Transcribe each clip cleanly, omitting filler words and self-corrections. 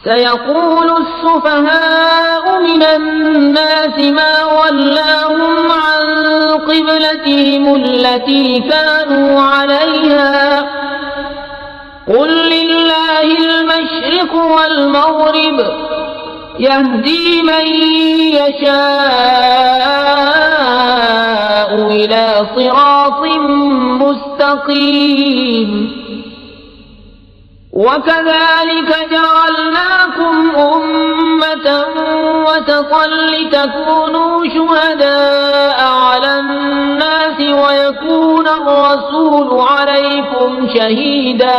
सयक़ूलु अस्सुफ़हाउ मिनन्नासि मा वल्लाहुम अन क़िब्लतिहिमुल्लती कानू अलैहा क़ुल लिल्लाहिल मशरिक़ु वल मग़रिब यहदी मन यशाअु इला सिरातिम मुस्तक़ीम वकज़ालिक जअलनाकुम उम्मतन वसतन लितकूनू शुहदाअ अलन्नासि वयकूना अर्रसूलु अलैकुम शहीदा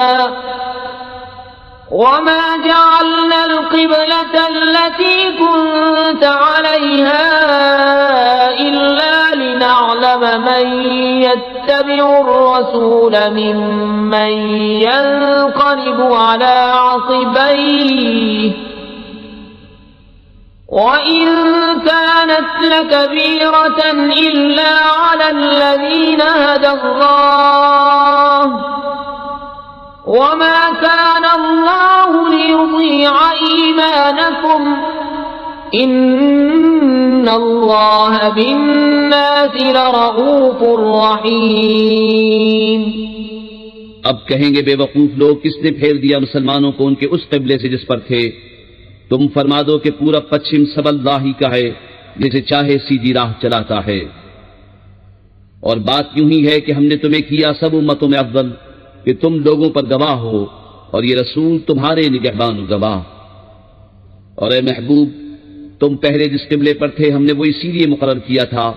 वमा जअलना अलक़िब्लत अल्लती कुन्त अलैहा इल्ला लिनअलम मन यत्तबिउ अर्रसूल मिम्मन यन्क़लिबु अला अक़बैहि वइन कानत लकबीरतन इल्ला अला अल्लज़ीना हदल्लाह वमा कान अल्लाहु लियुज़ीअ ईमानकुम इन्नल्लाह बिन्नासि लरऊफ़ुर रहीम। अब कहेंगे बेवकूफ लोग, किसने फेर दिया मुसलमानों को उनके उस क़िबले से जिस पर थे। तुम फरमा दो कि पूरब पश्चिम सब अल्लाह ही का है, जिसे चाहे सीधी राह चलाता है। और बात यूं ही है कि हमने तुम्हें किया सब उम्मतों में अव्वल कि तुम लोगों पर गवाह हो, और ये रसूल तुम्हारे निगहबान गवाह। और ए महबूब, तुम पहले जिस क़िबले पर थे हमने वो इसीलिए मुकर्रर किया था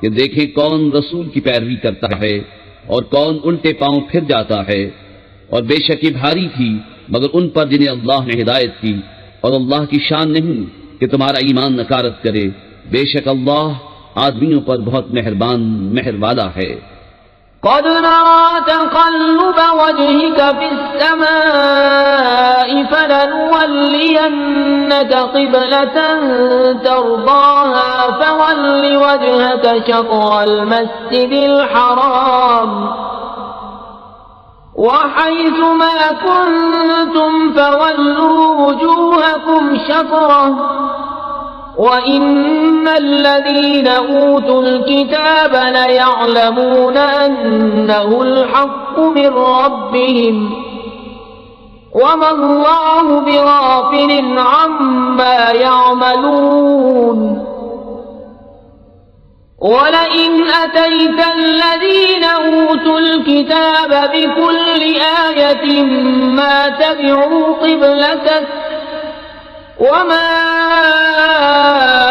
कि देखें कौन रसूल की पैरवी करता है और कौन उल्टे पांव फिर जाता है। और बेशक ये भारी थी मगर उन पर जिन्हें अल्लाह ने हिदायत की, और अल्लाह की शान नहीं कि तुम्हारा ईमान नकारत करे। बेशक अल्लाह आदमियों पर बहुत मेहरबान मेहर वाला है। क़द नरा तक़ल्लुब वजहिक फ़िस्समाइ फ़लनुवल्लियन्नक क़िब्लतन तर्दाहा फ़वल्लि वजहक शत्रल मस्जिदिल हराम वहैसुमा कुन्तुम फ़वल्लू वुजूहकुम शत्रह वइन्नल्लज़ीन ऊतुल किताब लयअलमून अन्नहुल हक़्क़ु मिर रब्बिहिम वमल्लाहु बिग़ाफ़िलिन अम्मा यअमलून। वलइन अतैतल्लज़ीन ऊतुल किताब बिकुल्लि आयतिन मा तबिअू क़िब्लतक वमा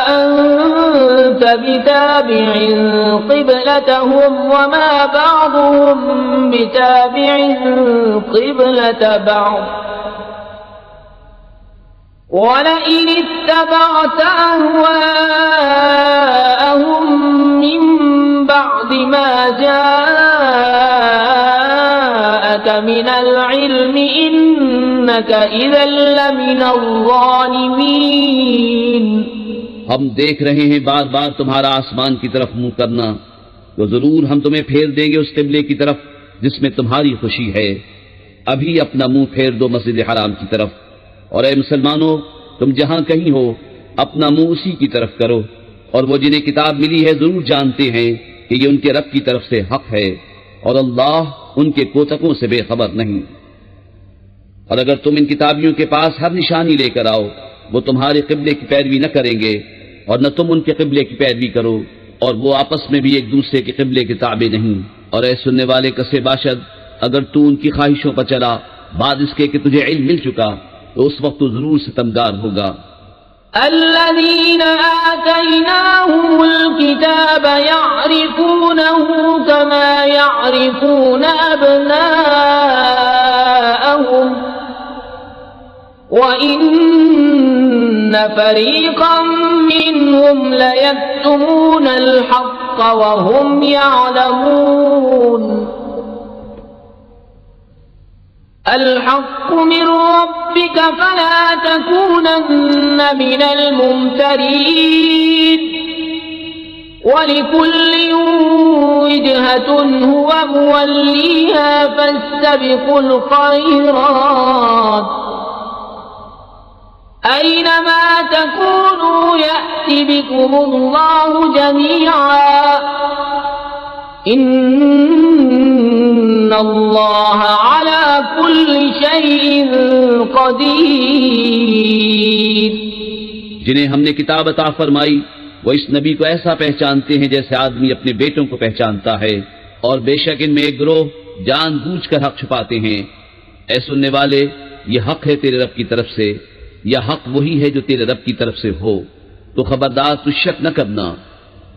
अंत बिताबिअन क़िब्लतहुम वमा बअदुहुम बिताबिअन क़िब्लत बअद वलइन इत्तबअत अहवाअहुम मिन बअदि मा जाअक मिनल इल्मि इन्नक इज़न लमिनल ज़ालिमीन। हम देख रहे हैं बार बार तुम्हारा आसमान की तरफ मुंह करना, तो जरूर हम तुम्हें फेर देंगे उस क़िबले की तरफ जिसमें तुम्हारी खुशी है। अभी अपना मुंह फेर दो मस्जिद हराम की तरफ, और ए मुसलमानों, तुम जहां कहीं हो अपना मुंह उसी की तरफ करो। और वो जिन्हें किताब मिली है जरूर जानते हैं कि ये उनके रब की तरफ से हक है, और अल्लाह उनके कोतकों से बेखबर नहीं। और अगर तुम इन किताबियों के पास हर निशानी लेकर आओ, वो तुम्हारे क़िबले की पैरवी न करेंगे और न तुम उनके क़िबले की पैरवी करो, और वो आपस में भी एक दूसरे के क़िबले के ताबे नहीं। और ऐ सुनने वाले कसे बाशद, अगर तू उनकी ख्वाहिशों पर चला बाद इसके कि तुझे इल्म मिल चुका, तो उस वक्त तो जरूर सितमगार होगा। الذين آتيناهم الكتاب يعرفونه كما يعرفون أبناءهم وإن فريقا منهم ليكتمون الحق وهم يعلمون الحق من ربك فلا تكونن من الممترين ولكل وجهة هو موليها فاستبقوا الخيرات أينما تكونوا يأتِ بكم الله جميعا إن الله على كل شيء قدير। जिन्हें हमने किताब अता फरमाई वो इस नबी को ऐसा पहचानते हैं जैसे आदमी अपने बेटों को पहचानता है, और बेशक इनमें एक गिरोह जानबूझकर हक छुपाते हैं। ऐ सुनने वाले, ये हक है तेरे रब की तरफ से, या हक वही है जो तेरे रब की तरफ से हो, तो खबरदार तू शक न करना।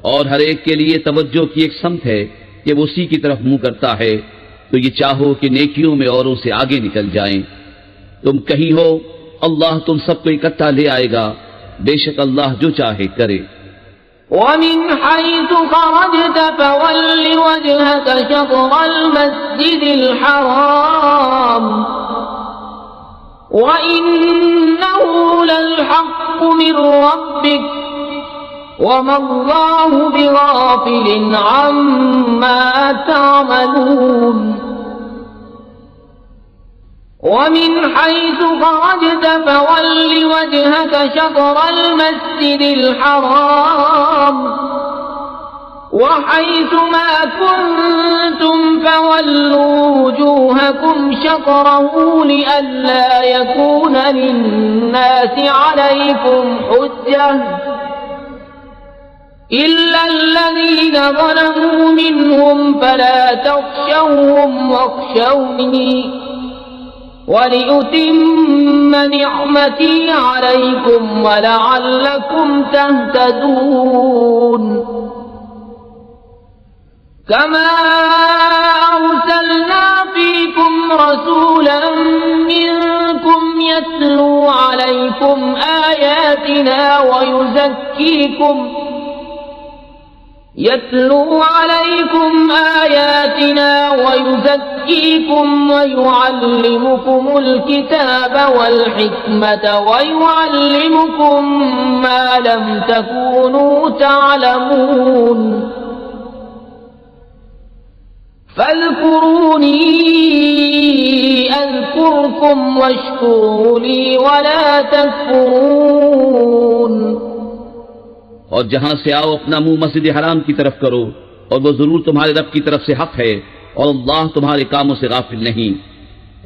और हर एक के लिए तवज्जो की एक समत है कि वो उसी की तरफ मुंह करता है, तो ये चाहो कि नेकियों में औरों से आगे निकल जाएं। तुम कहीं हो, अल्लाह तुम सबको इकट्ठा ले आएगा, बेशक अल्लाह जो चाहे करे। ومن حيث خرجت فول وجهك شطر المسجد الحرام وإنه للحق من ربك وما الله بغافل عما تعملون ومن حيث خرجت فول وجهك شطر المسجد الحرام وحيث ما كنتم فولوا وجوهكم شطره لئلا يكون للناس عليكم حجة إلا الذين ظلموا منهم فلا تخشوهم واخشوني ولأتم نعمتي عليكم ولعلكم تهتدون كما أرسلنا فيكم رسولا منكم يتلو عليكم آياتنا ويزكيكم ويعلمكم الكتاب والحكمة ويعلمكم ما لم تكونوا تعلمون فاذكروني أذكركم واشكروا لي ولا تكفرون। और जहां से आओ अपना मुंह मस्जिद हराम की तरफ करो, और वो जरूर तुम्हारे रब की तरफ से हक है, और अल्लाह तुम्हारे कामों से गाफिल नहीं।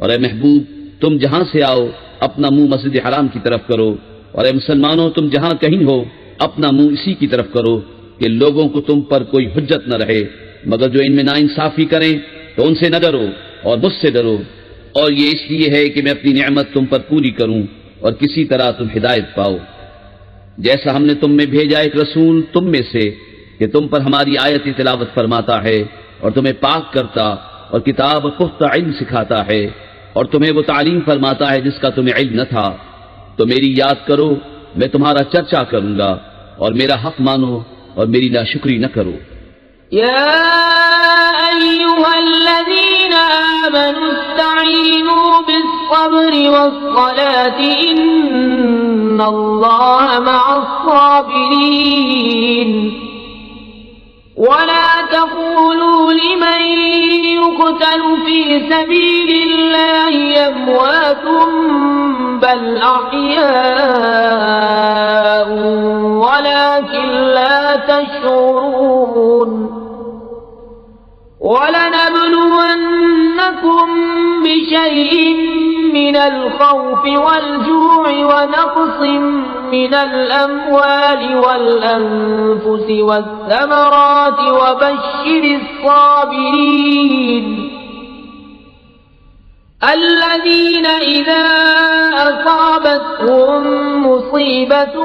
और ए महबूब, तुम जहां से आओ अपना मुंह मस्जिद हराम की तरफ करो, और ए मुसलमानों, तुम जहां कहीं हो अपना मुंह इसी की तरफ करो कि लोगों को तुम पर कोई हुज्जत न रहे, मगर जो इनमें नाइंसाफी करें तो उनसे न डरो और मुझसे डरो। और ये इसलिए है कि मैं अपनी नेमत तुम पर पूरी करूं और किसी तरह तुम हिदायत पाओ। जैसा हमने तुम में भेजा एक रसूल तुम में से कि तुम पर हमारी आयत तिलावत फरमाता है और तुम्हें पाक करता और किताब पुख्ता इल्म सिखाता है और तुम्हें वो तालीम फरमाता है जिसका तुम्हें इल्म न था, तो मेरी याद करो, मैं तुम्हारा चर्चा करूंगा, और मेरा हक मानो और मेरी नाशुक्री न करो। या अय्युहल्लज़ीना आमनू इस्तईनू बिस्सब्रि वस्सलाति इन्नल्लाह मअस्साबिरीन वला तक़ूलू लिमन युक़तलु फ़ी सबीलिल्लाहि अम्वातुम बल अह्याउन वलाकिन ला तशऊरून वलनब्लुवन्नकुम बिशैइन मिनल खौफि वल जू'i व नक़्सिन मिनल अम्वालि वल अन्फुसि वस्समराति व बश्शिरिस साबिरीन الذين إذا أصابتهم مصيبة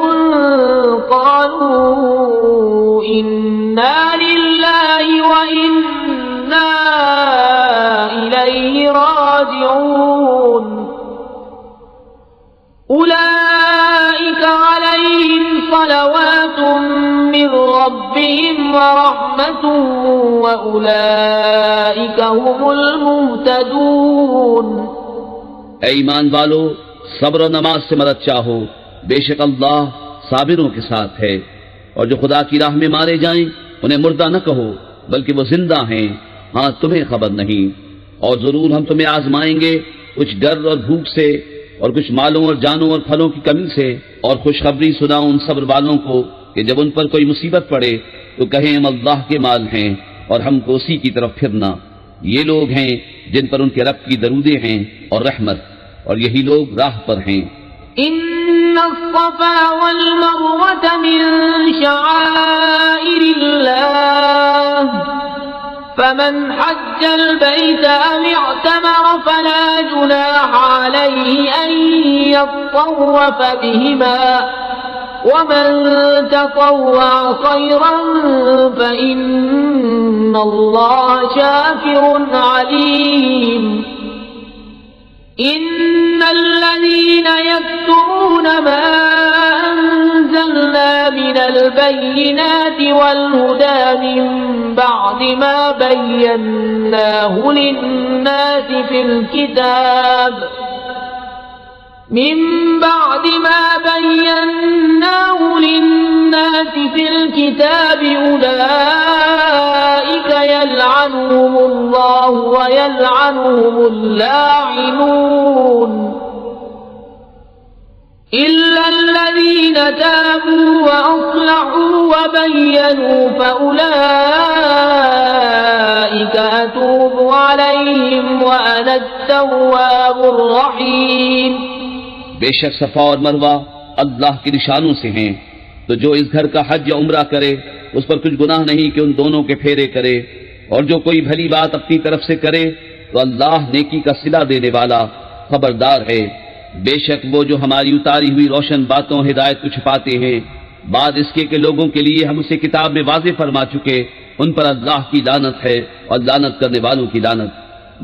قالوا إنا لله وإنا إليه راجعون أولئك عليهم صلوات من ربهم ورحمة وأولئك هم المهتدون। ऐ ईमान वालो, सब्र और नमाज से मदद चाहो, बेशक अल्लाह साबिरों के साथ है। और जो खुदा की राह में मारे जाएं उन्हें मुर्दा न कहो, बल्कि वो जिंदा हैं, हाँ तुम्हें खबर नहीं। और जरूर हम तुम्हें आजमाएंगे कुछ डर और भूख से और कुछ मालों और जानों और फलों की कमी से, और खुशखबरी सुनाओ उन सब्र वालों को कि जब उन पर कोई मुसीबत पड़े तो कहें हम अल्लाह के माल हैं और हमको उसी की तरफ फिरना। ये लोग हैं जिन पर उनके रब की दरूदे हैं और रहमत, और यही लोग राह पर हैं। इन्नस्सफ़ा वल मरवत मिन शआइरिल्लाह फमन हज्जल बैत अव इअतमर फला जुनाह अलैहि अन यत्तव्वफ़ बिहिमा वमन ततव्वअ खैरन फ़इन्नल्लाह शाकिरुन अलीम। इन्नल्लज़ीन यक्तुमून मा अंज़लना मिनल बय्यिनाति वल हुदा मिन बअदि मा बय्यन्नाहु लिन्नासि फिल किताब उलाइका यलअनुहुमुल्लाहु व यलअनुहुमुल्लाइनून इल्लल्लज़ीन ताबू व अस्लहू व बय्यनू फउलाइका अतूबु अलैहिम व अना अत-तव्वाबुर रहीम। बेशक सफा और मरवा अल्लाह के निशानों से हैं, तो जो इस घर का हज या उम्रा करे उस पर कुछ गुनाह नहीं कि उन दोनों के फेरे करे, और जो कोई भली बात अपनी तरफ से करे तो अल्लाह नेकी का सिला देने वाला खबरदार है। बेशक वो जो हमारी उतारी हुई रोशन बातों हिदायत को छुपाते हैं, बाद इसके के लोगों के लिए हम उसे किताब में वाज़े फरमा चुके, उन पर अल्लाह की लानत है और लानत करने वालों की लानत।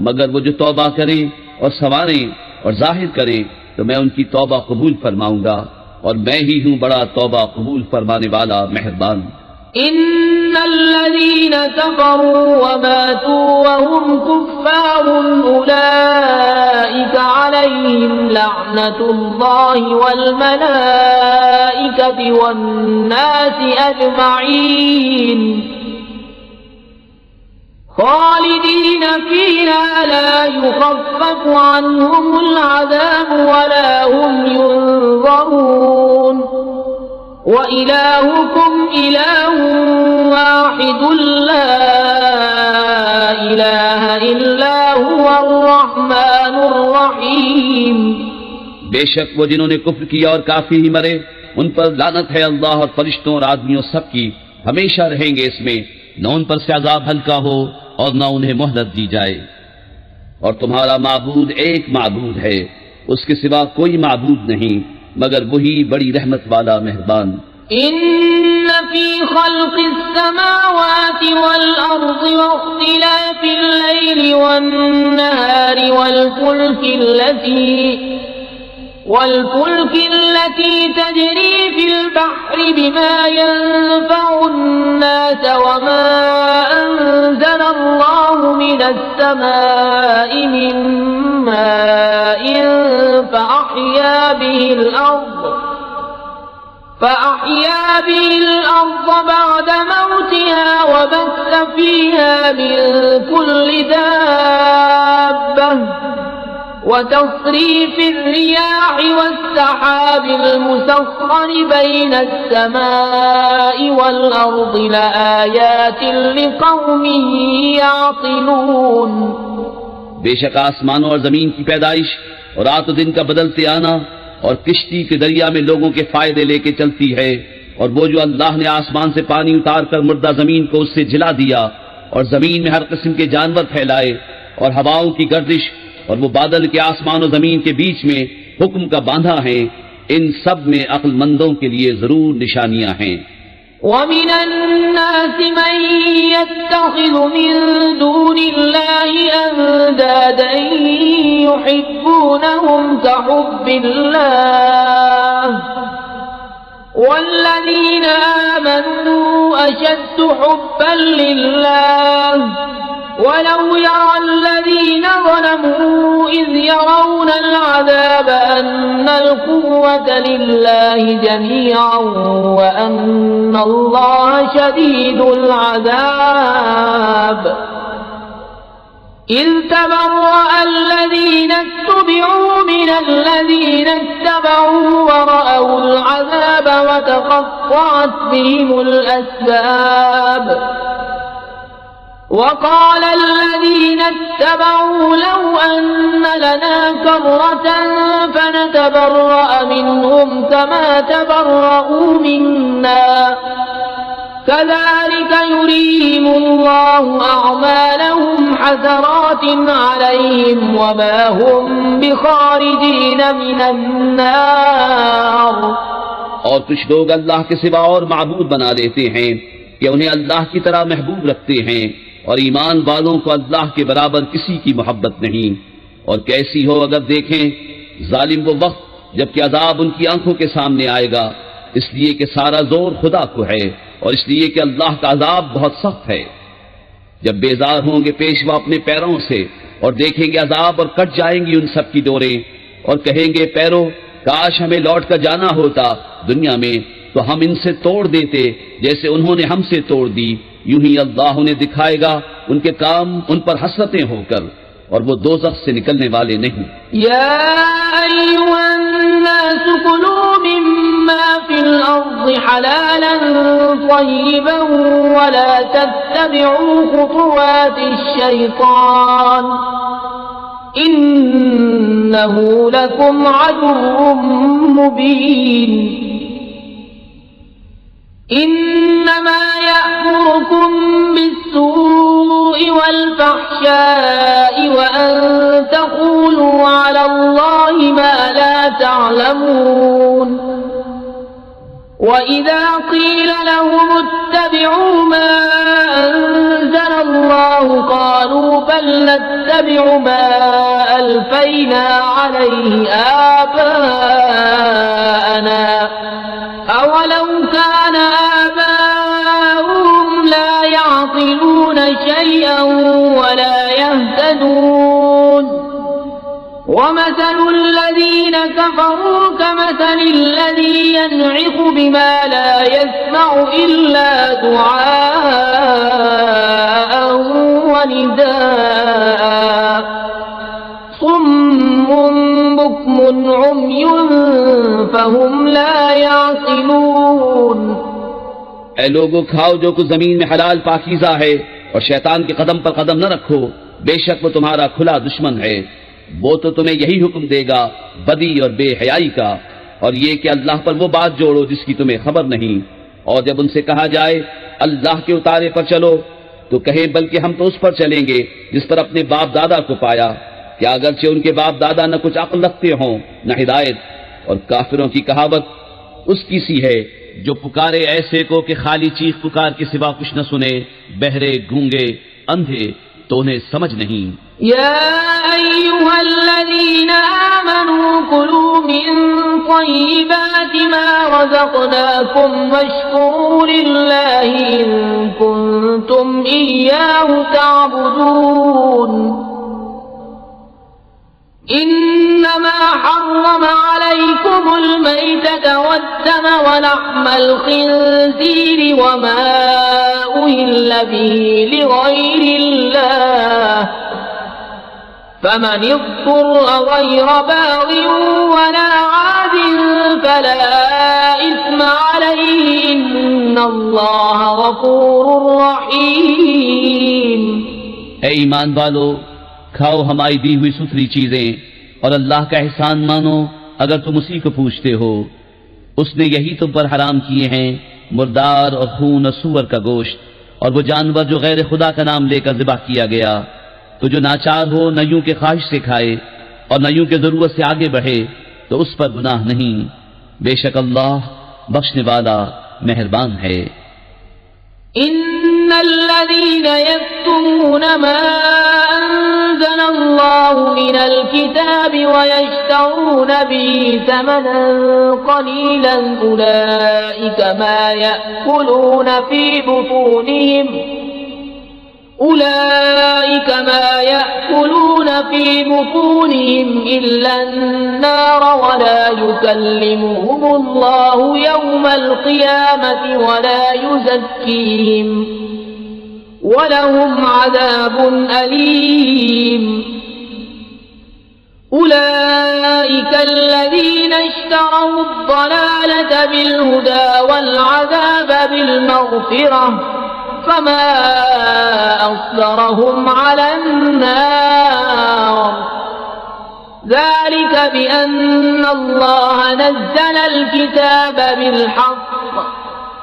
मगर वो जो तौबा करें और संवारें और जाहिर करें तो मैं उनकी तौबा कबूल फरमाऊंगा, और मैं ही हूँ बड़ा तौबा कबूल फरमाने वाला मेहरबान। इन्नल्लज़ीन कफ़रू व मातू व हुम कुफ़्फ़ारुन उलाइका अलैहिम लअनतुल्लाहि वल मलाइकति वन नासि अजमईन खालिदीन फीहा ला युख़फ़फ़ु अन्हुमुल अज़ाब वला हुम युनज़रून व इलाहुकुम इलाहुन वाहिदुन ला इलाहा इल्ला हुवर रहमानुर रहीम। बेशक वो जिन्होंने कुफ्र किया और काफी ही मरे, उन पर लानत है अल्लाह और फरिश्तों और आदमियों सब की, हमेशा रहेंगे इसमें, न उन पर से अज़ाब हल्का हो और न उन्हें मोहलत दी जाए। और तुम्हारा माबूद एक माबूद है, उसके सिवा कोई माबूद नहीं मगर वही बड़ी रहमत वाला मेहरबान। इन्न फी खल्क़िस समावाति वल अर्ज़ि व इख्तिलाफिल लैलि वन नहारि वल फुल्कि लती तजरी फिल बहरि बिमा यनफ़उन नास व मा अंज़लल्लाहु मिनस समाइ मिन माइन फअहया बिहिल अर्ज़ बअद मौतिहा व बस्स फ़ीहा मिन कुल्लि दाब्बह وتصريف الرياح والسحاب المسخر بين السماء والأرض لآيات لقوم يعقلون। बेशक आसमानों और जमीन की पैदाइश और रात दिन का बदलते आना और किश्ती के दरिया में लोगों के फायदे लेके चलती है, और वो जो अल्लाह ने आसमान से पानी उतार कर मुर्दा जमीन को उससे जिला दिया और जमीन में हर किस्म के जानवर फैलाए और हवाओं की गर्दिश और वो बादल के आसमान और जमीन के बीच में हुक्म का बांधा है, इन सब में अक्लमंदों के लिए जरूर निशानियां हैं। وَمِنَ النَّاسِ مَن يَتَّخِذُ مِن دُونِ اللَّهِ أَندَادًا يُحِبُّونَهُمْ كَحُبِّ اللَّهِ وَالَّذِينَ آمَنُوا أَشَدُّ حُبًّا لِلَّهِ ولو يرى الذين ظلموا إذ يرون العذاب أن القوة لله جميعا وأن الله شديد العذاب। إذ تبرأ الذين اتبعوا من الذين اتبعوا ورأوا العذاب وتقطعت بهم الأسباب وقال الذين اتبعوا لو أن لنا كرة فنتبرأ منهم كما تبرأوا منا كذلك يريهم الله أعمالهم حسرات عليهم وما هم بخارجين من النار। और कुछ लोग अल्लाह के सिवा और माबूद बना लेते हैं कि उन्हें अल्लाह की तरह महबूब रखते हैं और ईमान वालों को अल्लाह के बराबर किसी की मोहब्बत नहीं। और कैसी हो अगर देखें जालिम वो वक्त जबकि अजाब उनकी आंखों के सामने आएगा, इसलिए कि सारा जोर खुदा को है और इसलिए कि अल्लाह का अजाब बहुत सख्त है। जब बेजार होंगे पेशवा अपने पैरों से और देखेंगे अजाब और कट जाएंगी उन सब की डोरें और कहेंगे पैरों काश हमें लौट कर जाना होता दुनिया में तो हम इनसे तोड़ देते जैसे उन्होंने हमसे तोड़ दी। यूं ही अल्लाह उन्हें दिखाएगा उनके काम उन पर हसरतें होकर और वो दोज़ख से निकलने वाले नहीं। या अय्युहन्नास कुलू मिम्मा फिल अर्ज़ि हलालन तय्यिबन वला तत्तबि'ू खुतुवातिश शैतान इन्नहू लकुम अदुव्वुम मुबीन। इन्नमा यअमुरुकुम बिस्सूइ वल्फहशाइ व अन तक़ूलू अला अल्लाहि मा ला तअलमून। वइज़ा क़ील लहुम इत्तबि'ू मा अनज़ल अल्लाहु क़ालू बल नत्तबि'ु मा अल्फ़ैना अलैहि आबाअना अवलौ कान आबाउहुम ला यअक़िलून शैअन वला यहतदून। वमثل الذين كفروا كمثل الذي ينعق بما لا يسمع إلا دعاء ونداء صم بكم عمي فهم لا يعقلون। ऐ लोगो खाओ जो कुछ जमीन में हलाल पाकीज़ा है और शैतान के कदम पर कदम न रखो, बेशक वो तुम्हारा खुला दुश्मन है। वो तो तुम्हें यही हुक्म देगा बदी और बेहयाई का और ये कि अल्लाह पर वो बात जोड़ो जिसकी तुम्हें खबर नहीं। और जब उनसे कहा जाए अल्लाह के उतारे पर चलो तो कहे बल्कि हम तो उस पर चलेंगे जिस पर अपने बाप दादा को पाया, क्या अगरचे उनके बाप दादा न कुछ अक्ल रखते हों न हिदायत। और काफिरों की कहावत उसकी सी है जो पुकारे ऐसे को कि खाली चीख पुकार के सिवा कुछ न सुने, बहरे गूंगे अंधे तो उन्हें समझ नहीं। या अय्युहल्लज़ीना आमनू कुलू मिन तय्यिबाति मा रज़क़नाकुम वश्कुरू लिल्लाहि इन कुंतुम इय्याहु तअबुदून। इन्नमा हर्रम अलैकुमुल मैतत वद्दम वलहमल खिंज़ीर वमा उहिल्ल बिही लिगैरिल्लाह फमन इज़्ज़ुर्र गैर बाग़िन वला आदिन फला इस्म अलैहि इन्नल्लाह गफूरुर रहीम। ऐ ईमान वालो, खाओ हमारी दी हुई सुथरी चीजें और अल्लाह का एहसान मानो अगर तुम उसी को पूछते हो। उसने यही तुम पर हराम किए हैं मुर्दार और खून और सूअर का गोश्त और वो जानवर जो गैर खुदा का नाम लेकर ज़िबा किया गया। तो जो नाचार हो न यूं के ख्वाहिश से खाए और न यूं के जरूरत से आगे बढ़े तो उस पर गुनाह नहीं। बेशक अल्लाह बख्शने वाला मेहरबान है। इन्नल्लज़ीन यक्तुमून मा अंज़लल्लाहु मिनल किताबि व यश्तरून बिही समनन क़लीलन उलाइका मा यअकुलून फी बुतूनिहिम इल्ला अन्नार वला युकल्लिमुहुमुल्लाहु यौमल क़ियामति वला युज़क्कीहिम वलहुम अज़ाबुन अलीम। उलाइका अल्लज़ीना इश्तरौ अज़्ज़लालता बिलहुदा वल्अज़ाब बिलमग़फ़िरह फमा अस्बरहुम अलन्नार। ज़ालिका बिअन्न अल्लाह नज़्ज़लल किताब बिलहक़्क़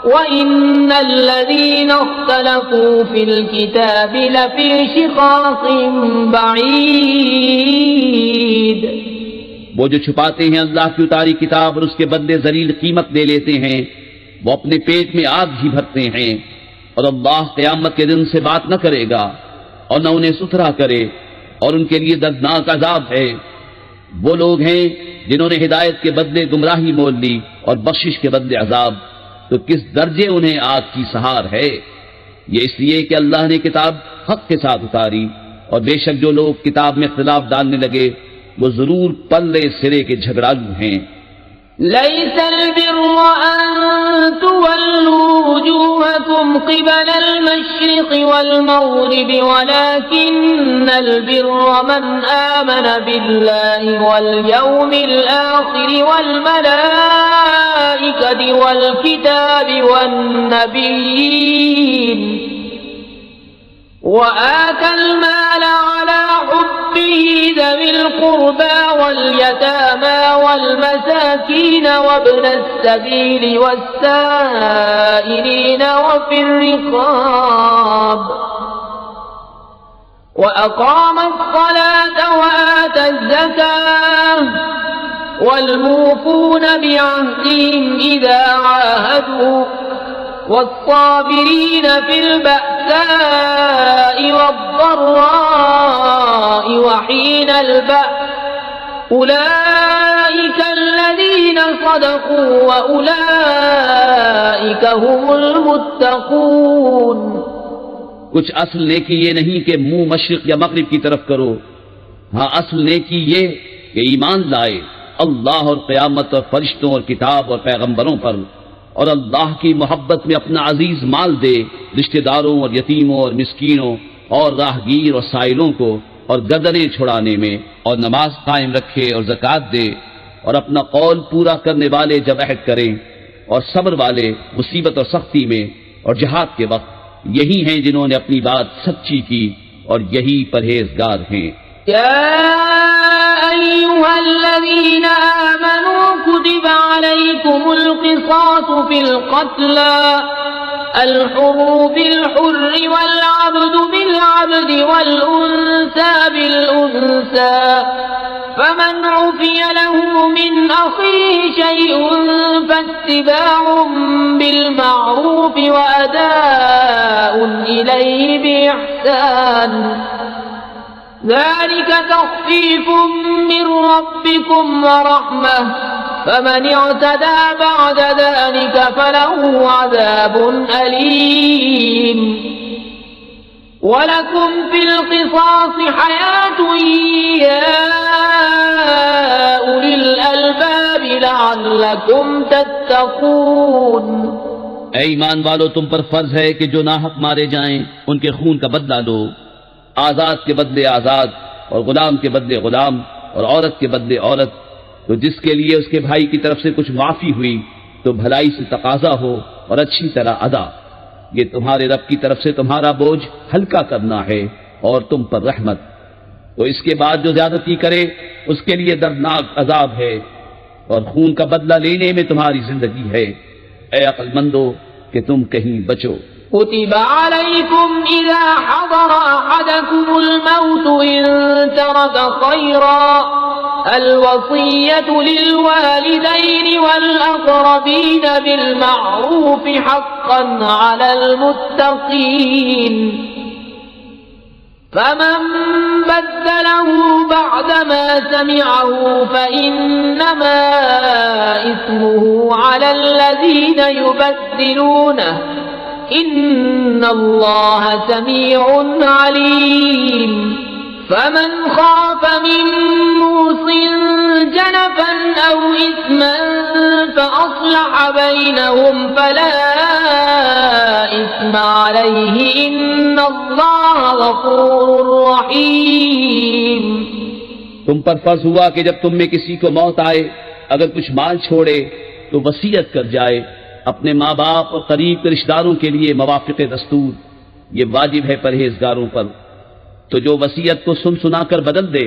वइन्न अल्लज़ीना इख्तलफ़ू फिल किताबि लफ़ी शिक़ाक़िन बईद। वो जो छुपाते हैं अल्लाह की उतारी किताब और उसके बदले जलील कीमत दे लेते हैं, वो अपने पेट में आग ही भरते हैं और अल्लाह क़यामत के दिन से बात न करेगा और न उन्हें सुथरा करे और उनके लिए दर्दनाक अजाब है। वो लोग हैं जिन्होंने हिदायत के बदले गुमराही मोल ली और बख्शिश के बदले अजाब, तो किस दर्जे उन्हें आग की सहार है। ये इसलिए कि अल्लाह ने किताब हक के साथ उतारी और बेशक जो लोग किताब में इख्तिलाफ डालने लगे वो जरूर पल्ले सिरे के झगड़ालू हैं। लैसल बिर्र अन तुवल्लू वुजूहकुम क़िबलल मशरिक़ि वल मग़रिबि वलाकिन्नल बिर्र मन आमन बिल्लाहि वल यौमिल आख़िरि वल मलाइकति वल किताबि वन नबिय्यीन वआतल माल अला हुब्बिहि ज़विल क़ुर्बा वल यतामा वल मसाकीन वब्नस सबील वस्साइलीन वफ़िर रिक़ाब वअक़ामस सलात वआतज़ ज़कात वल्मूफ़ून बिअहदिहिम इज़ा आहदू والصابرين في البأساء والضراء وحين البأس أولئك الذين صدقوا وأولئك هم المتقون। कुछ असल नेकी ये नहीं कि मुंह मशरिक या मगरिब की तरफ करो, हाँ असल नेकी ये कि ईमान लाए अल्लाह और क़यामत और फरिश्तों और किताब और पैगंबरों पर और अल्लाह की मोहब्बत में अपना अजीज माल दे रिश्तेदारों और यतीमों और मिस्कीनों और राहगीर और साइलों को और गर्दनें छुड़ाने में और नमाज कायम रखे और ज़कात दे और अपना कौल पूरा करने वाले जब अहद करें और सब्र वाले मुसीबत और सख्ती में और जिहाद के वक्त, यही हैं जिन्होंने अपनी बात सच्ची की और यही परहेजगार हैं। أيها الذين آمنوا كتب عليكم القصاص في القتلى الحر بالحر والعبد بالعبد والأنثى بالأنثى فمن عفي له من أخيه شيء فاتباع بالمعروف وأداء إليه بإحسان ذلك تخفيف من ربكم ورحمة فمن اعتدى بعد ذلك فله عذاب أليم ولكم في القصاص حياة يا أولي الألباب لعلكم تتقون। ऐ ईमान वालो, तुम पर फर्ज है कि जो नाहक मारे जाएं उनके खून का बदला लो, आजाद के बदले आजाद और गुलाम के बदले गुलाम और औरत के बदले औरत। तो जिसके लिए उसके भाई की तरफ से कुछ माफी हुई तो भलाई से तकाजा हो और अच्छी तरह अदा। ये तुम्हारे रब की तरफ से तुम्हारा बोझ हल्का करना है और तुम पर रहमत। तो इसके बाद जो ज्यादती करे उसके लिए दर्दनाक अजाब है और खून का बदला लेने में तुम्हारी जिंदगी है। ऐ अक्लमंदो कि तुम कहीं बचो। كتب عليكم إذا حضر أحدكم الموت إن ترك خيرا الوصية للوالدين والأقربين بالمعروف حقا على المتقين فمن بدله بعدما سمعه فإنما إثمه على الذين يبدلونه إن الله سميع عليم فمن خاف من موص جنفا أو إثما فأصلح بينهم فلا إثم عليه إن الله غفور رحيم। तुम पर फर्ज हुआ कि जब तुम में किसी को मौत आए अगर कुछ माल छोड़े तो वसीयत कर जाए अपने माँ बाप और करीब के रिश्तेदारों के लिए मवाफिक़ दस्तूर, ये वाजिब है परहेजगारों पर। तो जो वसीयत को सुन सुनाकर बदल दे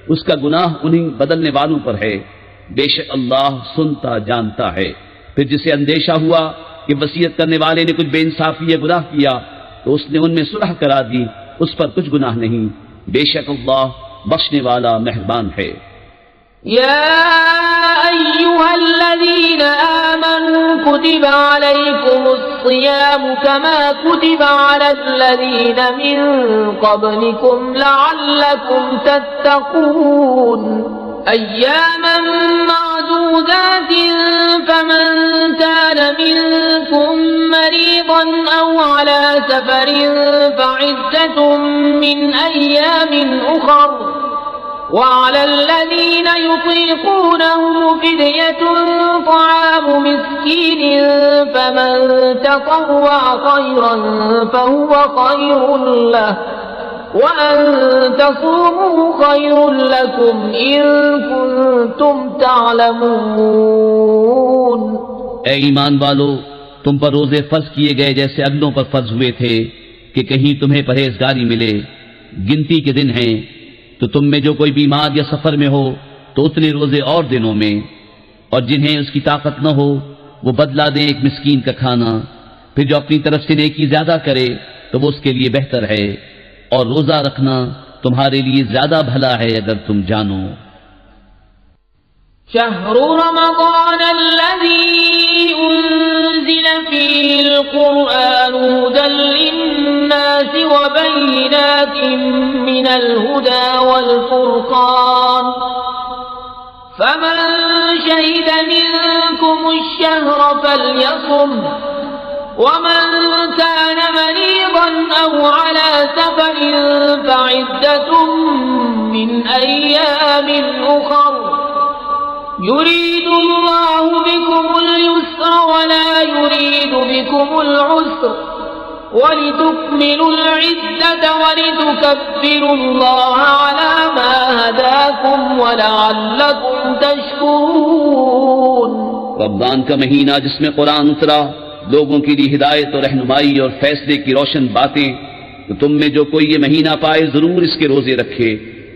उसका गुनाह उन्हीं बदलने वालों पर है, बेशक अल्लाह सुनता जानता है। फिर जिसे अंदेशा हुआ कि वसीयत करने वाले ने कुछ बेइंसाफी या गुनाह किया तो उसने उनमें सुलह करा दी, उस पर कुछ गुनाह नहीं, बेशक अल्लाह बख्शने वाला मेहरबान है। या अय्युहल्लज़ीन आमनू कुतिबा अलैकुमुस्सियाम कमा कुतिबा अलल्लज़ीन मिन क़ब्लिकुम लअल्लकुम तत्तक़ून अय्यामन मअदूदातिन फमन कान मिनकुम मरीदन औ अला सफरिन फइद्दतुम मिन अय्यामिन उखर وعلى الذين يطيقونه فدية طعام مسكين فمن تطوع خيرا فهو خير له وأن تصوموا خير لكم إن كنتم تعلمون। ऐ ईमान वालो, तुम पर रोजे फर्ज किए गए जैसे अगलों पर फर्ज हुए थे कि कहीं तुम्हें परहेजगारी मिले। गिनती के दिन हैं तो तुम में जो कोई बीमार या सफर में हो तो उतने रोजे और दिनों में, और जिन्हें उसकी ताकत न हो वो बदला दें एक मिस्कीन का खाना। फिर जो अपनी तरफ से नेकी ज्यादा करे तो वो उसके लिए बेहतर है, और रोजा रखना तुम्हारे लिए ज्यादा भला है अगर तुम जानो। शहरु रमज़ान अल्लज़ी उन्ज़िल फ़ीहिल क़ुरआनु हुदन लिन्नासि व बय्यिनातिन मिनल हुदा वल फ़ुरक़ान फमन शहिद मिनकुमुश शहर फलयसुम वमन कान मरीज़न औ अला सफ़रिन फ़इद्दतुम मिन अय्यामिन उख़र युरीदुल्लाहु बिकुमुल युस्र वला युरीदु बिकुमुल उस्र वलितुकमिलुल इद्दत वलितुकब्बिरुल्लाह अला मा हदाकुम वलअल्लकुम तशकुरून। रमजान का महीना जिसमें कुरान उतरा, लोगों के लिए हिदायत और रहनुमाई और फैसले की रोशन बातें, तो तुम में जो कोई ये महीना पाए जरूर इसके रोजे रखे,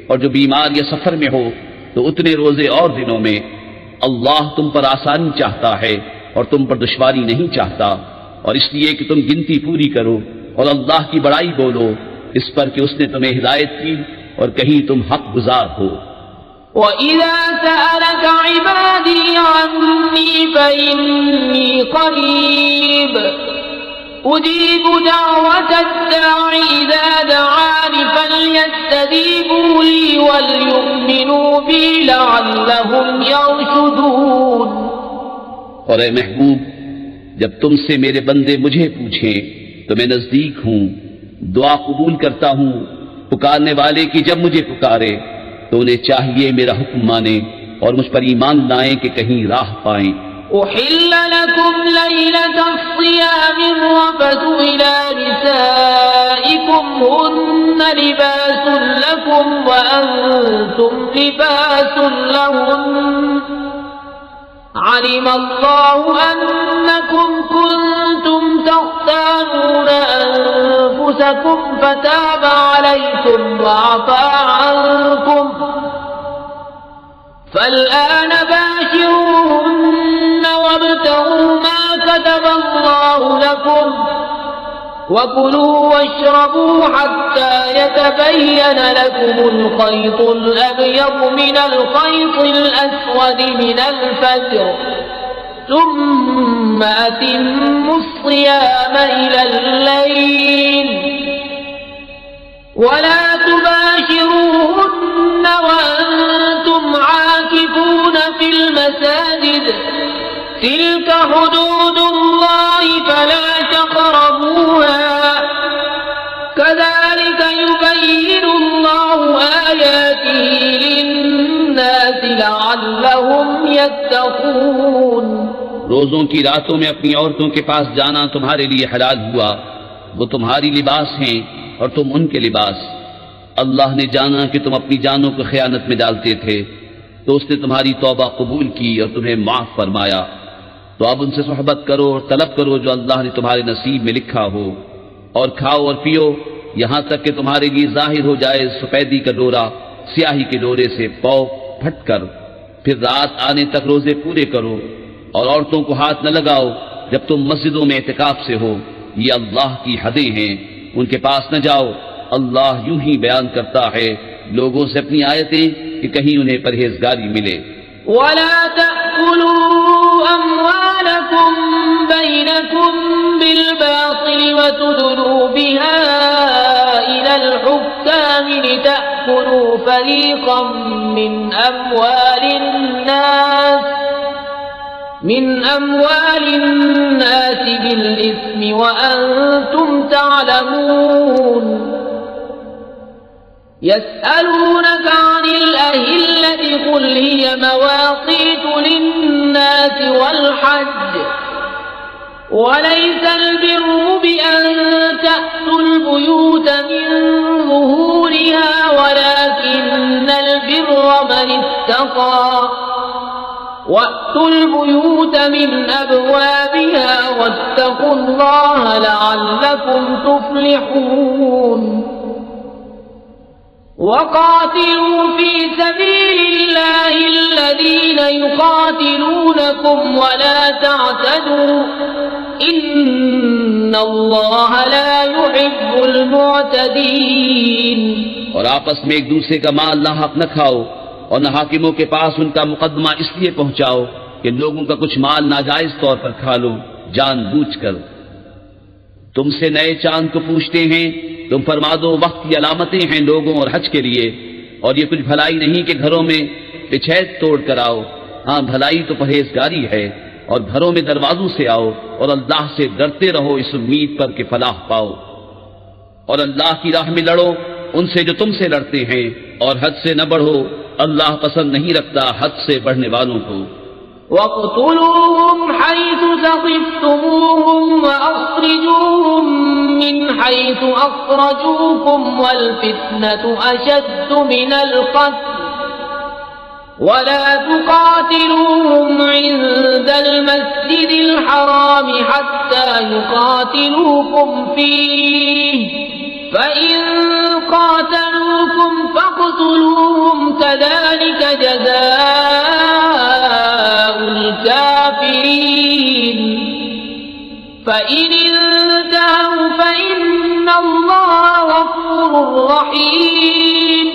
और जो बीमार या सफर में हो तो उतने रोजे और दिनों में। अल्लाह तुम पर आसानी चाहता है और तुम पर दुश्वारी नहीं चाहता, और इसलिए कि तुम गिनती पूरी करो और अल्लाह की बड़ाई बोलो इस पर कि उसने तुम्हें हिदायत की और कहीं तुम हक गुजार हो। وَإِذَا سَأَلَكَ عِبَادِي عَنِّي فَإِنِّي قَرِيبٌ أُجِيبُ دَعْوَةَ الدَّاعِ إِذَا دَعَانِ فَلْيَسْتَجِيبُوا لِي وَلْيُؤْمِنُوا بِي لَعَلَّهُمْ يَرْشُدُونَ। और ऐ महबूब, जब तुमसे मेरे बंदे मुझे पूछें तो मैं नजदीक हूँ, दुआ कबूल करता हूँ। पुकारने वाले की जब मुझे पुकारे तो उन्हें चाहिए मेरा हुक्म माने और मुझ पर ईमान लाएं कि कहीं राह पाएं। أحل لكم ليلة الصيام الرفث إلى نسائكم هن لباس لكم وأنتم لباس لهن علم الله أنكم كنتم تختانون أنفسكم فتاب عليكم وعفى عنكم فالآن باشروهن وابتغوا ما كتب الله لكم وكلوا واشربوا حتى يتبين لكم الخيط الأبيض من الخيط الأسود من الفجر ثم أتموا الصيام إلى الليل ولا تباشروهن وأنتم عاكفون في المساجد تلك حدود الله فلا تقربوها كذلك يبين الله آياته للناس لعلهم يتقون। रोजों की रातों में अपनी औरतों के पास जाना तुम्हारे लिए हलाल हुआ। वो तुम्हारी लिबास हैं और तुम उनके लिबास। अल्लाह ने जाना कि तुम अपनी जानों को खयानत में डालते थे, तो उसने तुम्हारी तौबा कबूल की और तुम्हें माफ फरमाया। तो अब उनसे सोहबत करो और तलब करो जो अल्लाह ने तुम्हारे नसीब में लिखा हो, और खाओ और पियो यहां तक कि तुम्हारे लिए जाहिर हो जाए सफेदी का डोरा स्याही के डोरे से पौ फट कर। फिर रात आने तक रोजे पूरे करो और औरतों को हाथ न लगाओ जब तुम मस्जिदों में एतिकाफ से हो। ये अल्लाह की हदें हैं, उनके पास न जाओ। अल्लाह यूं ही बयान करता है लोगों से अपनी आयतें कि कहीं उन्हें परहेजगारी मिले। वला तअकुलू अम्वालकुम बैनकुम बिलबातिल वतुदलू बिहा इलल हुक्काम लितअकुलू फरीक़न मिन अम्वालिन नास बिल-इस्मि वअंतुम तअलमून। يسألونك عن الأهلة قل هي مواقيت للناس والحج وليس البر بأن تأتوا البيوت من ظهورها ولكن البر من اتقى وأتوا البيوت من أبوابها واتقوا الله لعلكم تفلحون। وقاتلوا في سبيل الله الذين يقاتلونكم ولا تعتدوا إن الله لا يحب المعتدين। और आपस में एक दूसरे का माल नाहक न खाओ और न हाकिमों के पास उनका मुकदमा इसलिए पहुंचाओ कि लोगों का कुछ माल नाजायज तौर पर खा लो जानबूझकर। तुमसे नए चांद को पूछते हैं, तुम फरमा दो वक्त की अलामतें हैं लोगों और हज के लिए, और ये कुछ भलाई नहीं कि घरों में पिछैत तोड़ कर आओ। हाँ, भलाई तो परहेजगारी है, और घरों में दरवाजों से आओ और अल्लाह से डरते रहो इस उम्मीद पर कि फलाह पाओ। और अल्लाह की राह में लड़ो उनसे जो तुमसे लड़ते हैं, और हद से न बढ़ो, अल्लाह पसंद नहीं रखता हद से बढ़ने वालों को। वक़्तुलूहुम हैसु सक़िफ़्तुमूहुम वअख़रिजूहुम मिन हैसु अख़रजूकुम वल्फ़ित्नतु अशद्दु मिनल क़त्ल वला तुक़ातिलूहुम इन्दल मस्जिदिल हराम हत्ता युक़ातिलूकुम फ़ीहि फ़इन क़ातलूकुम फ़क़्तुलूहुम कज़ालिक जज़ाउल काफ़िरीन फ़इन इंतहू फ़इन्नल्लाह गफ़ूरुर रहीम।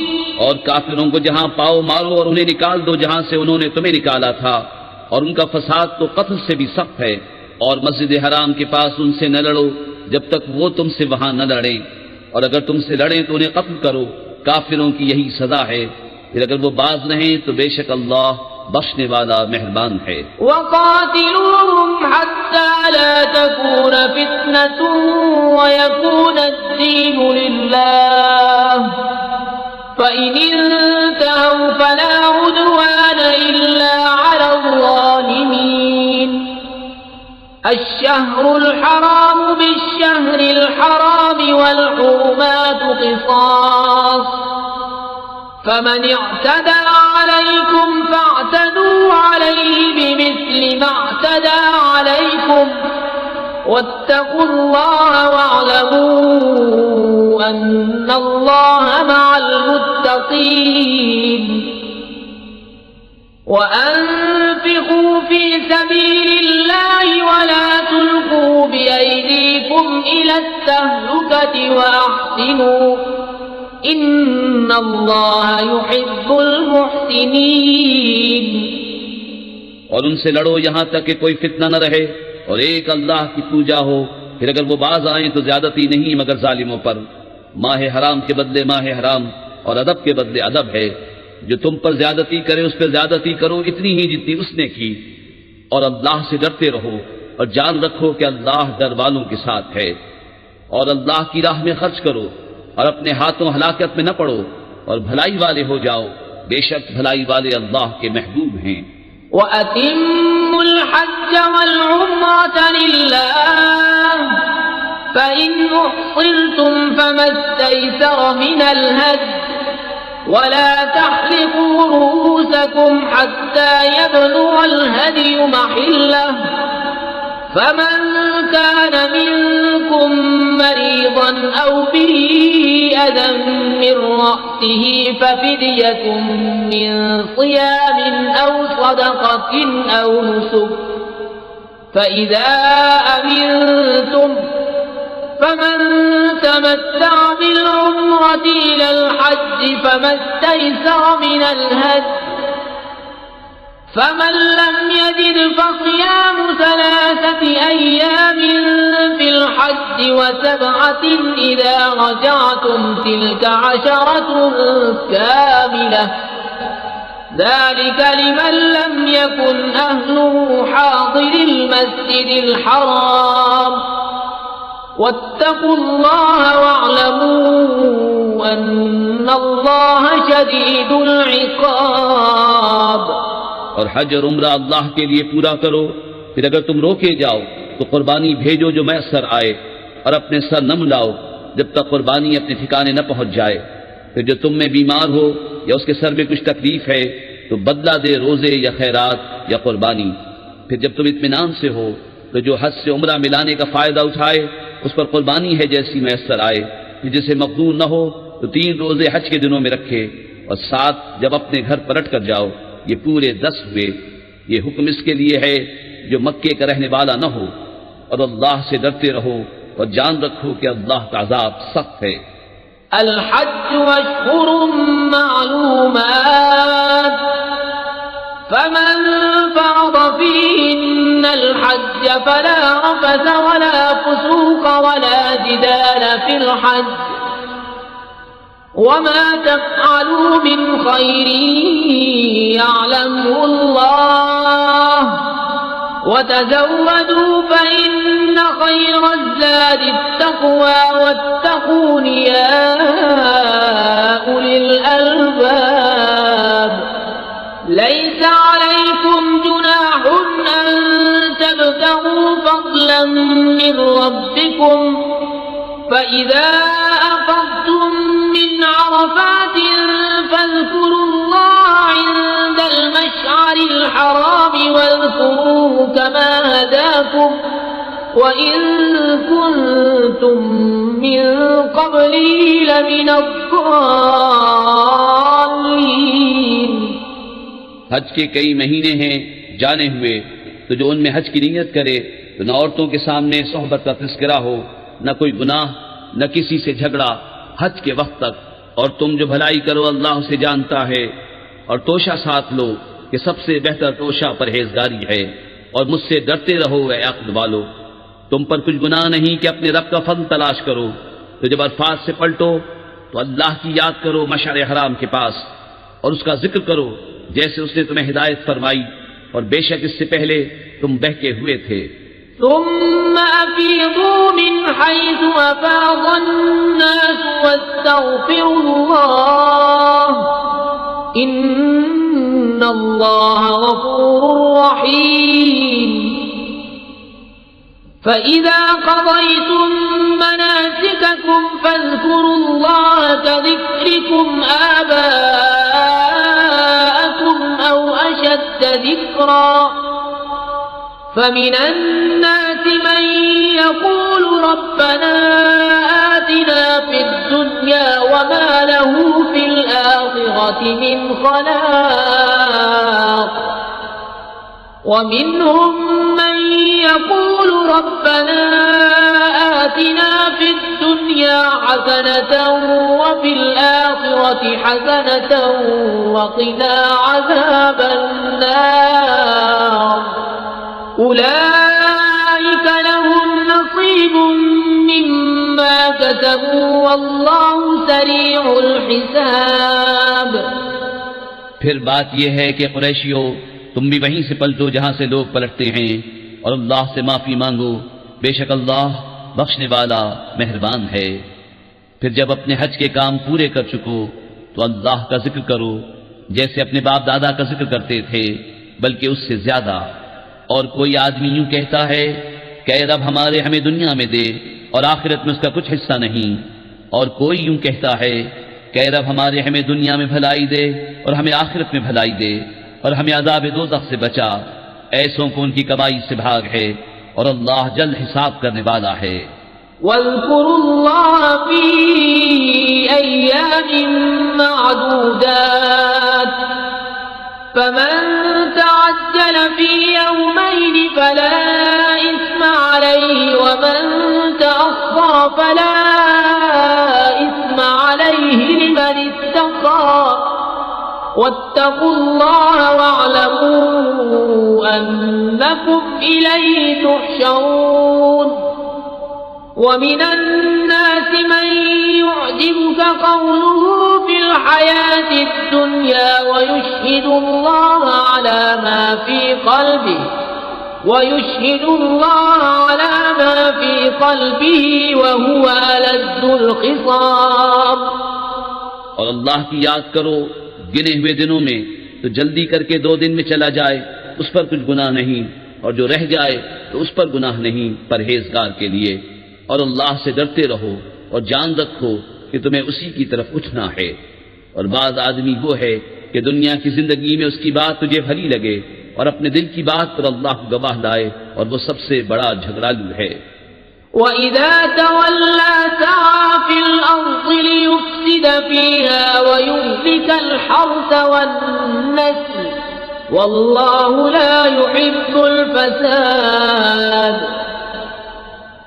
और काफिरों को जहां पाओ मारो और उन्हें निकाल दो जहां से उन्होंने तुम्हें निकाला था, और उनका फसाद तो कत्ल से भी सख्त है। और मस्जिद हराम के पास उनसे न लड़ो जब तक वो तुमसे वहां न लड़े, और अगर तुमसे लड़े तो उन्हें कत्ल करो। काफिरों की यही सजा है। फिर अगर वो बाज रहें तो बेशक अल्लाह बख्शने वाला मेहरबान है। वक़ातिलूहुम हत्ता ला तकून फित्नतुन वयकून अद्दीनु लिल्लाह फ़इन इंतहू फला उद्वान इल्ला अलल ज़ालिमीन। अश्शहरुल हराम बिश्शहरिल हराम वल हुरुमातु क़िसास फमन इअ्तदा अलैकुम फ़अ्तदू अलैहि बिमिस्लि मा अ'तदा अलैकुम वत्तक़ुल्लाह वअलमू अन्नल्लाह मअल मुत्तक़ीन। وأنفقوا في سبيل الله ولا تلقوا بأيديكم إلى التهلكة وأحسنوا إن الله يحب المحسنين। और उनसे लड़ो यहां तक कि कोई फितना न रहे और एक अल्लाह की पूजा हो। फिर अगर वो बाज आए तो ज्यादती नहीं मगर जालिमों पर। माह हराम के बदले माह हराम और अदब के बदले अदब है। जो तुम पर ज्यादती करे उस पर ज्यादती करो इतनी ही जितनी उसने की, और अल्लाह से डरते रहो और जान रखो कि अल्लाह डर वालों के साथ है। और अल्लाह की राह में खर्च करो और अपने हाथों हलाकत में न पड़ो और भलाई वाले हो जाओ। बेशक भलाई वाले अल्लाह के महबूब हैं। वअतिम्मुल الحج والعمرة لله فإن أحصرتم فما استيسر من الهدي ولا تحلقوا رؤوسكم حتى يبلغ الهدي محله فمن كان منكم مريضا أو به أذى من رأسه ففدية من صيام أو صدقة أو نسك فإذا أمنتم فمن تمتع بالعمرة إلى الحج فما استيسر من الهدي فمن لم يجد فصيام 3 أيام في الحج و7 إذا رجعتم تلك 10 كاملة ذلك لمن لم يكن أهله حاضر المسجد الحرام واتقوا الله واعلموا أن الله شديد العقاب और हज और उम्रा अल्लाह के लिए पूरा करो। फिर अगर तुम रोके जाओ तो कुर्बानी भेजो जो मैसर आए और अपने सर न मुड़ाओ जब तक कुर्बानी अपने ठिकाने न पहुंच जाए। फिर जो तुम में बीमार हो या उसके सर में कुछ तकलीफ है तो बदला दे रोजे या खैरात या कुर्बानी। फिर जब तुम इत्मीनान से हो तो जो हज से उम्रा मिलाने का फायदा उठाए उस पर कुर्बानी है जैसी मैसर आए। फिर जिसे मकदूर न हो तो 3 रोजे हज के दिनों में रखे और 7 जब अपने घर पलट कर जाओ। ये पूरे 10 हुए। ये हुक्म इसके लिए है जो मक्के का रहने वाला न हो। और अल्लाह से डरते रहो और जान रखो कि अल्लाह का अज़ाब सख्त है। الحج أشهر معلومات فمن فرض فيهن الحج فلا رفث ولا فسوق ولا جدال في الحج وما تفعلوا من خير يعلمه الله وتزودوا فإن خير الزاد التقوى واتقون يا أولي الألباب ليس عليكم جناح أن تبتغوا فضلا من ربكم فإذا أفضتم من عرفات فاذكروا الله عند المشعر الحرام واذكروه كما هداكم وإن كنتم من قبله لمن الضالين। हज के कई महीने हैं जाने हुए तो जो उनमें हज की नीयत करे तो न औरतों के सामने सोहबत का तस्करा हो न कोई गुनाह न किसी से झगड़ा हज के वक्त तक। और तुम जो भलाई करो अल्लाह उसे जानता है। और तोशा साथ लो कि सबसे बेहतर तोशा परहेजगारी है। और मुझसे डरते रहो ऐ अक्ल वालो। तुम पर कुछ गुनाह नहीं कि अपने रब का फضل तलाश करो। तो जब अरफात से पलटो तो अल्लाह की याद करो मशअर हराम के पास और उसका जिक्र करो जैसे उसने तुम्हें हिदायत फरमाई और बेशक इससे पहले तुम बहके हुए थे। ثم أفيضوا من حيث أفاض الناس واستغفروا الله إن الله غفور رحيم فإذا قضيتم مناسككم فاذكروا الله كذكركم آباءكم أو أشد ذكرا فمن الناس من يقول ربنا آتنا في الدنيا وما له في الآخرة من خلاق ومنهم من يقول ربنا آتنا في الدنيا حسنة وفي الآخرة حسنة وقنا عذاب النار أولئك لهم نصيب مما كسبوا والله سريع الحساب। फिर बात यह है कि कुरैशियों तुम भी वहीं से पलटो जहां से लोग पलटते हैं और अल्लाह से माफी मांगो बेशक अल्लाह बख्शने वाला मेहरबान है। फिर जब अपने हज के काम पूरे कर चुको तो अल्लाह का जिक्र करो जैसे अपने बाप दादा का जिक्र करते थे बल्कि उससे ज्यादा। और कोई आदमी यूं कहता है कि रब हमारे हमें दुनिया में दे और आखिरत में उसका कुछ हिस्सा नहीं, और कोई यूं कहता है कि रब हमारे हमें दुनिया में भलाई दे और हमें आखिरत में भलाई दे और हमें अज़ाब दोज़ख से बचा। ऐसों को उनकी कमाई से भाग है और अल्लाह जल्द हिसाब करने वाला है। वज़्कुरुल्लाह फ़ी अय्यामिन मअदूदात फमन तअज्जल फ़ी यौमैन फला इस्म अलैहि वमन तअख़्ख़र फला इस्म अलैहि लिमन इत्तक़ा वत्तक़ुल्लाह वअलमू अन्नकुम इलैहि तुहशरून। ومن الناس من يعجبك قوله في الحياة الدنيا ويشهد الله على ما في قلبه وهو ألد الخصام। और अल्लाह की याद करो गिने हुए दिनों में तो जल्दी करके 2 दिन में चला जाए उस पर कुछ गुनाह नहीं, और जो रह जाए तो उस पर गुनाह नहीं परहेजगार के लिए। और अल्लाह से डरते रहो और जान रखो कि तुम्हें उसी की तरफ उठना है। और बाज़ आदमी वो है कि दुनिया की जिंदगी में उसकी बात तुझे भली लगे और अपने दिल की बात पर अल्लाह को गवाह लाए, और वो सबसे बड़ा झगड़ालू है। وَإِذَا تَوَلَّى سَعَى فِي الْأَرْضِ لِيُفْسِدَ فِيهَا وَيُهْلِكَ الْحَرْثَ وَالنَّسْلَ وَاللَّهُ لَا يُحِبُّ الْفَسَادَ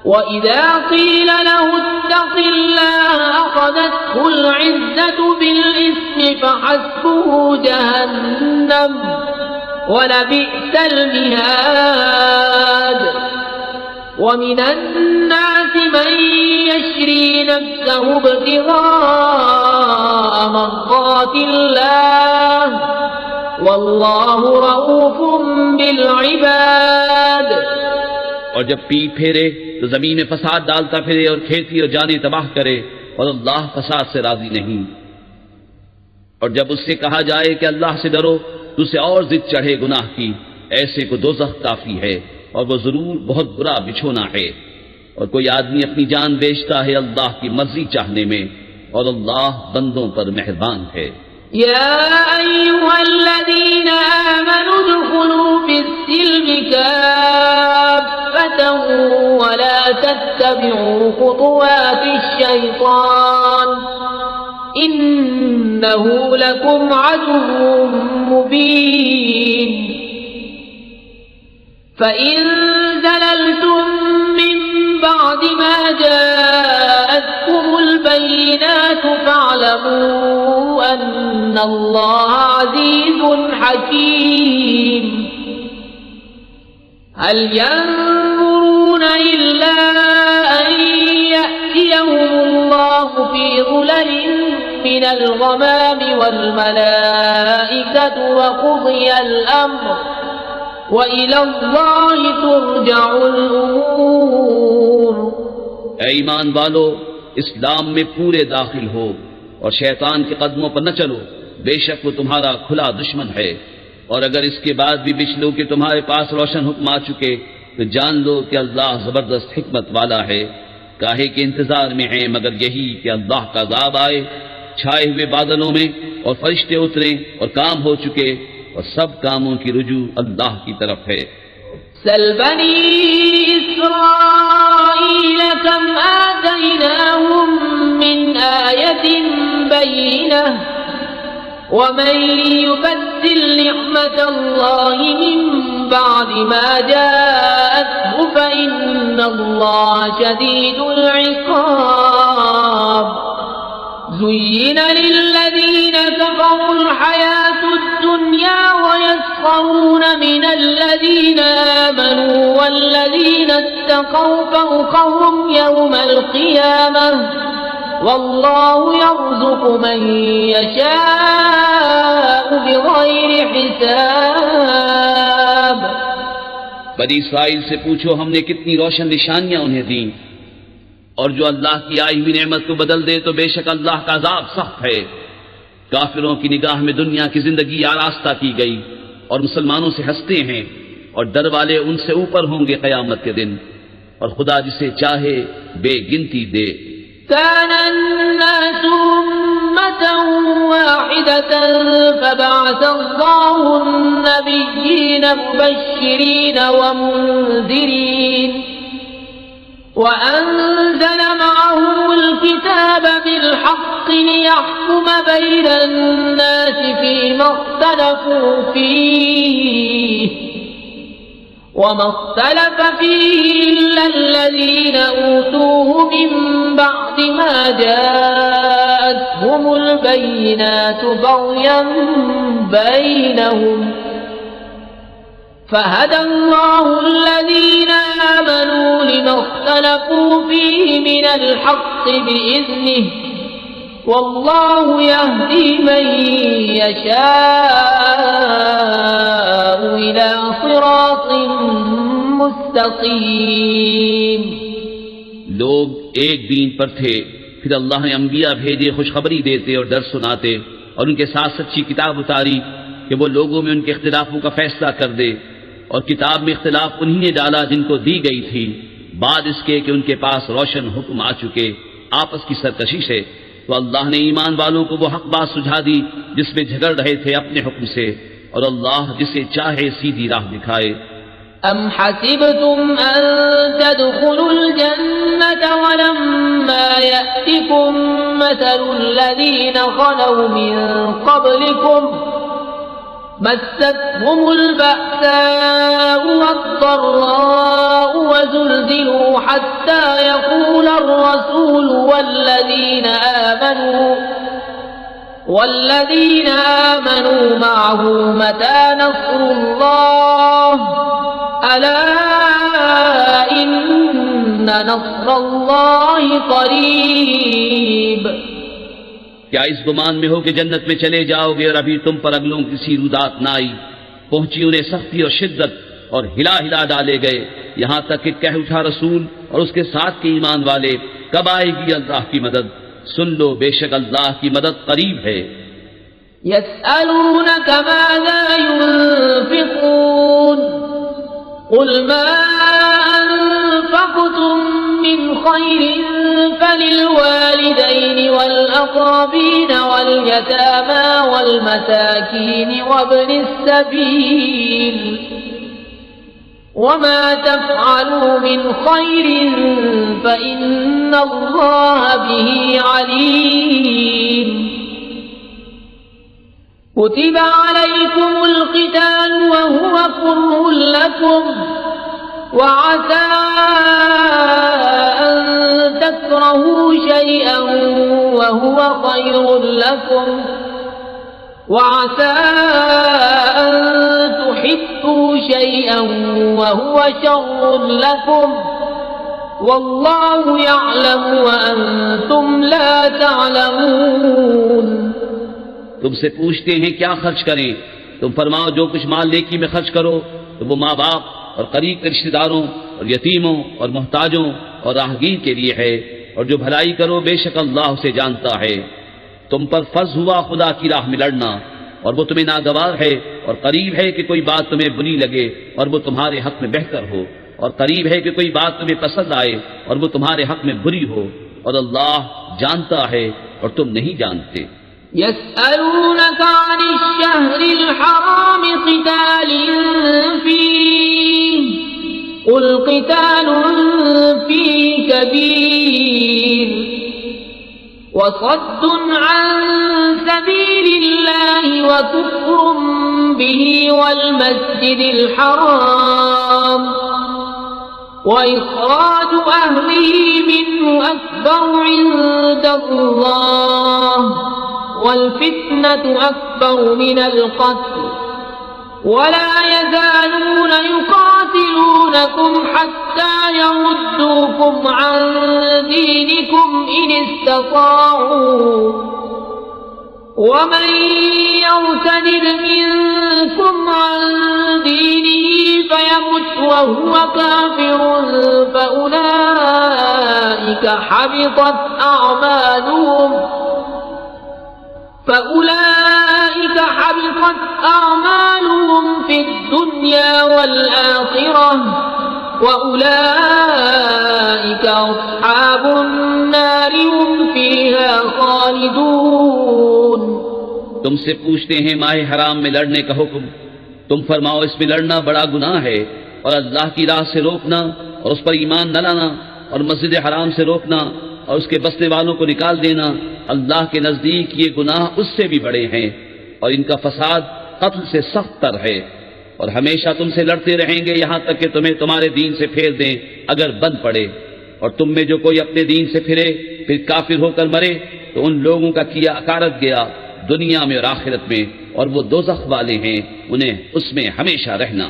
وَإِذَا قِيلَ لَهُ اتَّقِ اللَّهَ أَخَذَتْهُ الْعِزَّةُ بِالْإِثْمِ فَحَسْبُهُ جَهَنَّمُ وَلَبِئْسَ الْمِهَادُ وَمِنَ النَّاسِ مَن يَشْرِي نَفْسَهُ ابْتِغَاءَ مَرْضَاتِ اللَّهِ وَاللَّهُ رَءُوفٌ بِالْعِبَادِ। और जब पीठ फेरे तो जमीन में फसाद डालता फिरे और खेती और जाने तबाह करे, और अल्लाह फसाद से राजी नहीं। और जब उससे कहा जाए कि अल्लाह से डरो तो उसे और जिद चढ़े गुनाह की, ऐसे को दोज़ख काफी है और वो जरूर बहुत बुरा बिछोना है। और कोई आदमी अपनी जान बेचता है अल्लाह की मर्जी चाहने में, और अल्लाह बंदों पर मेहरबान है। या अय्युहल्लज़ीना आमनू उदखुलू फिस्सिल्मि काफ़्फतन वला तत्तबिऊ खुतुवातिश्शैतान इन्नहु लकुम अदुव्वुम मुबीन। फ़इन ज़ललतुम मिन بعد ما جاءتكم البينات فاعلموا أن الله عزيز حكيم. هل ينظرون إلا أن يأتيهم الله في ظلل من الغمام والملائكة وقضي الأمر وإلى الله ترجع الأمور. ऐ ईमान वालो, इस्लाम में पूरे दाखिल हो और शैतान के कदमों पर न चलो, बेशक वो तुम्हारा खुला दुश्मन है। और अगर इसके बाद भी बिचलो कि तुम्हारे पास रोशन हुक्म आ चुके तो जान लो कि अल्लाह जबरदस्त हिकमत वाला है। काहे के इंतजार में है मगर यही कि अल्लाह का अज़ाब आए छाए हुए बादलों में और फरिश्ते उतरे और काम हो चुके, और सब कामों की रुजू अल्लाह की तरफ है। सल बनी इस्राईल कम आतैनाहुम मिन आयतिन बय्यिनह वमन युबद्दिल निअमतल्लाहि मिन बअदि मा जाअतहु फइन्नल्लाह शदीदुल इक़ाब. زين للذين كفروا الحياة الدنيا ويسخرون من الذين آمنوا والذين اتقوا فوقهم يوم القيامة والله يرزق من يشاء بغير حساب. बनी इस्राइल से पूछो हमने कितनी रोशन निशानियां उन्हें दी, और जो अल्लाह की आई हुई नेमत को बदल दे तो बेशक अल्लाह का अज़ाब सख्त है. काफिरों की निगाह में दुनिया की जिंदगी आरास्ता की गई और मुसलमानों से हंसते हैं, और डर वाले उनसे ऊपर होंगे क़यामत के दिन, और खुदा जिसे चाहे बेगिनती दे। كان الناس أمة واحدة فبعث الله النبيين مبشرين ومنذرين وأنزل معهم الكتاب بالحق ليحكم بين الناس فيما اختلفوا فيه وما اختلف فيه إلا الذين أوتوه من بعد ما جاءتهم البينات بغيا بينهم فهدى الله الذين آمنوا لما اختلفوا فيه من الحق بإذنه والله يهدي من يشاء إلى صراط मुस्तकीम। लोग एक दीन पर थे, फिर अल्लाह ने अंबिया भेजे खुशखबरी देते और डर सुनाते, और उनके साथ सच्ची किताब उतारी कि वो लोगों में उनके इख्तिलाफों का फैसला कर दे। और किताब में इख्तिलाफ उन्हीं ने डाला जिनको दी गई थी, बाद इसके कि उनके पास रोशन हुक्म आ चुके आपस की सरकशी से। तो अल्लाह ने ईमान वालों को वो हक बात सुझा दी जिसमें झगड़ रहे थे अपने हुक्म से, और अल्लाह जिसे चाहे सीधी राह दिखाए। أم حسبتم أن تدخلوا الجنة ولما يأتكم مثل الذين خلوا من قبلكم مستهم البأساء والضراء وزلزلوا حتى يقول الرسول والذين آمنوا معه متى نصر الله ألا إن نصر الله قريب। क्या इस गुमान में हो कि जन्नत में चले जाओगे और अभी तुम पर अगलों की सी रुदात न आई, पहुंची उन्हें सख्ती और शिद्दत और हिला हिला डाले गए, यहां तक कि कह उठा रसूल और उसके साथ के ईमान वाले, कब आएगी अल्लाह की मदद? सुन लो, बेशक अल्लाह की मदद करीब है। यस्अलूनक माज़ा युन्फिक़ून क़ुल मा अनफ़क़्तुम मिन ख़ैरिन फ़लिलवालिदैनि वल्अक़रबीन वल्यतामा वल्मसाकीन वब्निस सबील वमा तफ़अलू मिन ख़ैरिन फ़इन्न अल्लाह बिही अलीम। कुतिबा अलैकुमुल क़िताल वहुवा कुर्हुन लकुम वअसा अन तकरहू शैअन वहुवा ख़ैरुन लकुम वअसा अन तुहिब्बू शैअन वहुवा शर्रुन लकुम वल्लाहु यअलमु व अंतुम ला तअलमून। तुमसे पूछते हैं क्या खर्च करें, तुम फरमाओ जो कुछ माल नेकी में खर्च करो तो वो माँ बाप और करीब के रिश्तेदारों और यतीमों और मोहताजों और राहगीर के लिए है, और जो भलाई करो बेशक अल्लाह उसे जानता है। तुम पर फर्ज हुआ खुदा की राह में लड़ना, और वो तुम्हें नागवार है, और करीब है कि कोई बात तुम्हें बुरी लगे और वो तुम्हारे हक में बेहतर हो, और करीब है कि कोई बात तुम्हें पसंद आए और वो तुम्हारे हक में बुरी हो, और अल्लाह जानता है और तुम नहीं जानते। यस्अलूनक अनिश शहरिल हराम क़ितालिन फ़ीहि क़ुल क़ितालुन फ़ीहि कबीर वसद्दुन अन सबीलिल्लाहि व कुफ़्रुन बिही वल मस्जिदिल हराम व इख़राजु अहलिही मिन्हु अकबर इन्दल्लाह वल्फ़ित्नतु अकबर मिनल क़त्ल वला यज़ालून युक़ातिलूनकुम हत्ता यरुद्दूकुम अन दीनिकुम इन इस्तताअू वमन यर्तदिद मिनकुम अन दीनिही फयमुत वहुवा काफ़िरुन फउलाइका हबितत अअमालुहुम فأولئك حبطت أعمالهم في الدنيا والآخرة وأولئك أصحاب النار هم فيها خالدون। तुमसे पूछते हैं माह हराम में लड़ने का हुक्म, तुम फरमाओ इसमें लड़ना बड़ा गुनाह है और अल्लाह की राह से रोकना और उस पर ईमान न लाना और मस्जिद हराम से रोकना और उसके बसने वालों को निकाल देना, अल्लाह के नजदीक ये गुनाह उससे भी बड़े हैं और इनका फसाद कत्ल से सख्त तर है। और हमेशा तुमसे लड़ते रहेंगे यहाँ तक कि तुम्हें तुम्हारे दीन से फेर दें अगर बंद पड़े। और तुम में जो कोई अपने दीन से फिरे फिर काफिर होकर मरे तो उन लोगों का किया अकारत गया दुनिया में और आखिरत में, और वो दोज़ख वाले हैं, उन्हें उसमें हमेशा रहना।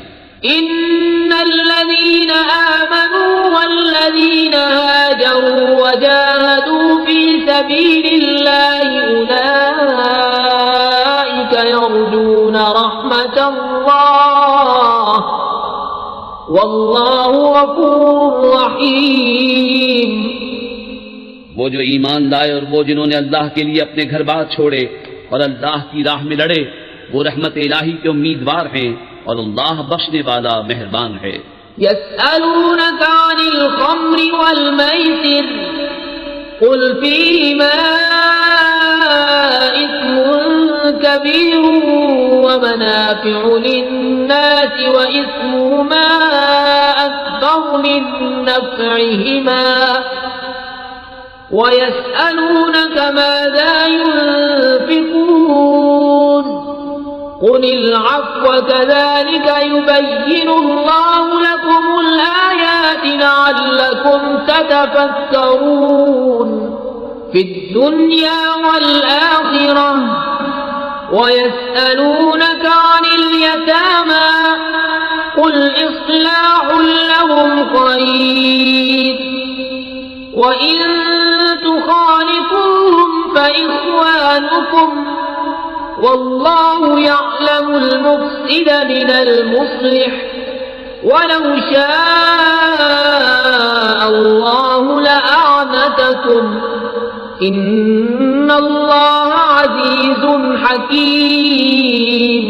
इन्नल्लज़ीन आमनू वल्लज़ीन हाजरू वजाहदू फी सबीलिल्लाहि उलाइका यरजूना रहमतल्लाह वल्लाहु गफूरुर रहीम। वो जो ईमान लाए और वो जिन्होंने अल्लाह के लिए अपने घर बार छोड़े और अल्लाह की राह में लड़े वो रहमत इलाही के उम्मीदवार हैं और अल्लाह बख्शने वाला मेहरबान है। यस्अलूनका अनिल खम्रि वल मैसिर कुल फीहिमा इस्मुन कबीरुन व मनाफिउ लिन्नासि व इस्मुहुमा अक्बरु मिन नफ़इहिमा वयस्अलूनक माज़ा युनफ़िक़ून क़ुलिल अफ़्व कज़ालिक युबय्यिनुल्लाहु लकुमुल आयाति लअल्लकुम ततफ़क्करून फ़िद्दुन्या वल आख़िरह वयस्अलूनक अनिल यतामा क़ुल इस्लाहुल लहुम ख़ैर वइन तुखालिफूहुम फइख्वानुकुम वल्लाहु यअलमुल मुफ़्सिद मिनल मुस्लिह वलौ शाअल्लाहु लअअनतकुम इन्नल्लाह अज़ीज़ुन हकीम।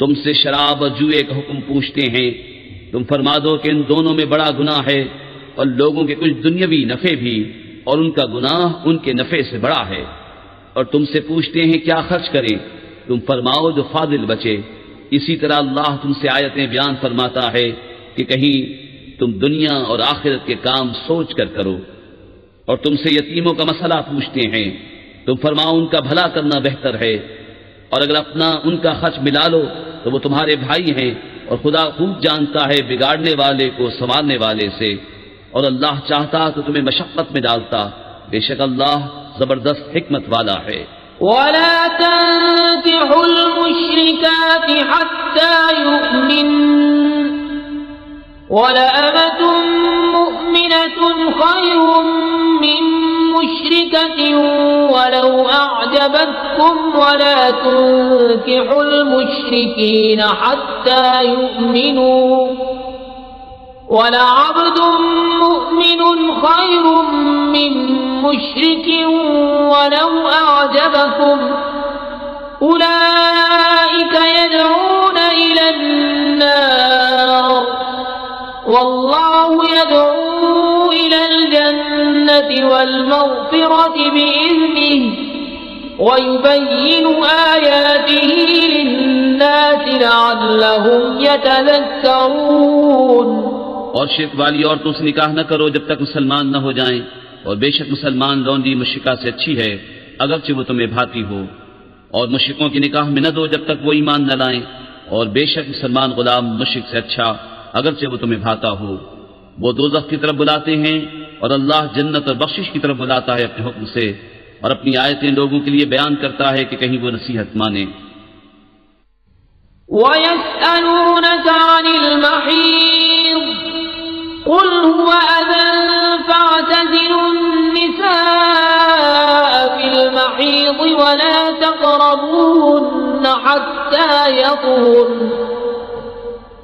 तुमसे शराब और जुए का हुक्म पूछते हैं, तुम फरमा दो कि इन दोनों में बड़ा गुनाह है और लोगों के कुछ दुनियावी नफे भी और उनका गुनाह उनके नफे से बड़ा है। और तुमसे पूछते हैं क्या खर्च करें, तुम फरमाओ जो फादिल बचे। इसी तरह अल्लाह तुमसे आयतें बयान फरमाता है कि कहीं तुम दुनिया और आखिरत के काम सोच कर करो। और तुमसे यतीमों का मसला पूछते हैं, तुम फरमाओ उनका भला करना बेहतर है और अगर अपना उनका खर्च मिला लो तो वो तुम्हारे भाई हैं और खुदा खूब जानता है बिगाड़ने वाले को संवारने वाले से। और अल्लाह चाहता तो तुम्हें मशक्कत में डालता, बेशक अल्लाह जबरदस्त हिकमत वाला है। वला तंकिहुल मुश्रिकाति हत्ता युमिन वला अमतुम मुमिनतुन खैरुम मिन मुश्रिकतिन वलौ अअजबतकुम वला तंकिहुल मुश्रिकीन हत्ता युमिनू वलअब्दुम मुमिनुन खैरुम मिन मुश्रिकिन वलौ अअजबकुम उलाइका यदऊन इलन्नार वल्लाहु यदऊ इलल जन्नति वल मग़फ़िरति बिइज़्निहि वयुबय्यिनु आयातिहि लिन्नासि लअल्लहुम यतज़क्करून। और शिर्क वाली औरतों से निकाह न करो जब तक मुसलमान न हो जाएं, और बेशक मुसलमान लौंडी मुश्रिका से अच्छी है अगरचे वो तुम्हें भाती हो। और मुश्रिकों की निकाह में न दो जब तक वो ईमान न लाएं, और बेशक मुसलमान गुलाम मुश्रिक से अच्छा अगरचे वो तुम्हें भाता हो। वो दोज़ख की तरफ बुलाते हैं और अल्लाह जन्नत और बख्शिश की तरफ बुलाता है अपने हुक्म से, और अपनी आयतें लोगों के लिए बयान करता है कि कहीं वो नसीहत माने। वयस्अलूनका अनिल महीज़ कुल हुवा अज़न फ़अ्तज़िलुन निसाअ फ़िल महीज़ वला तक़रबूहुन्न हत्ता यतहुरन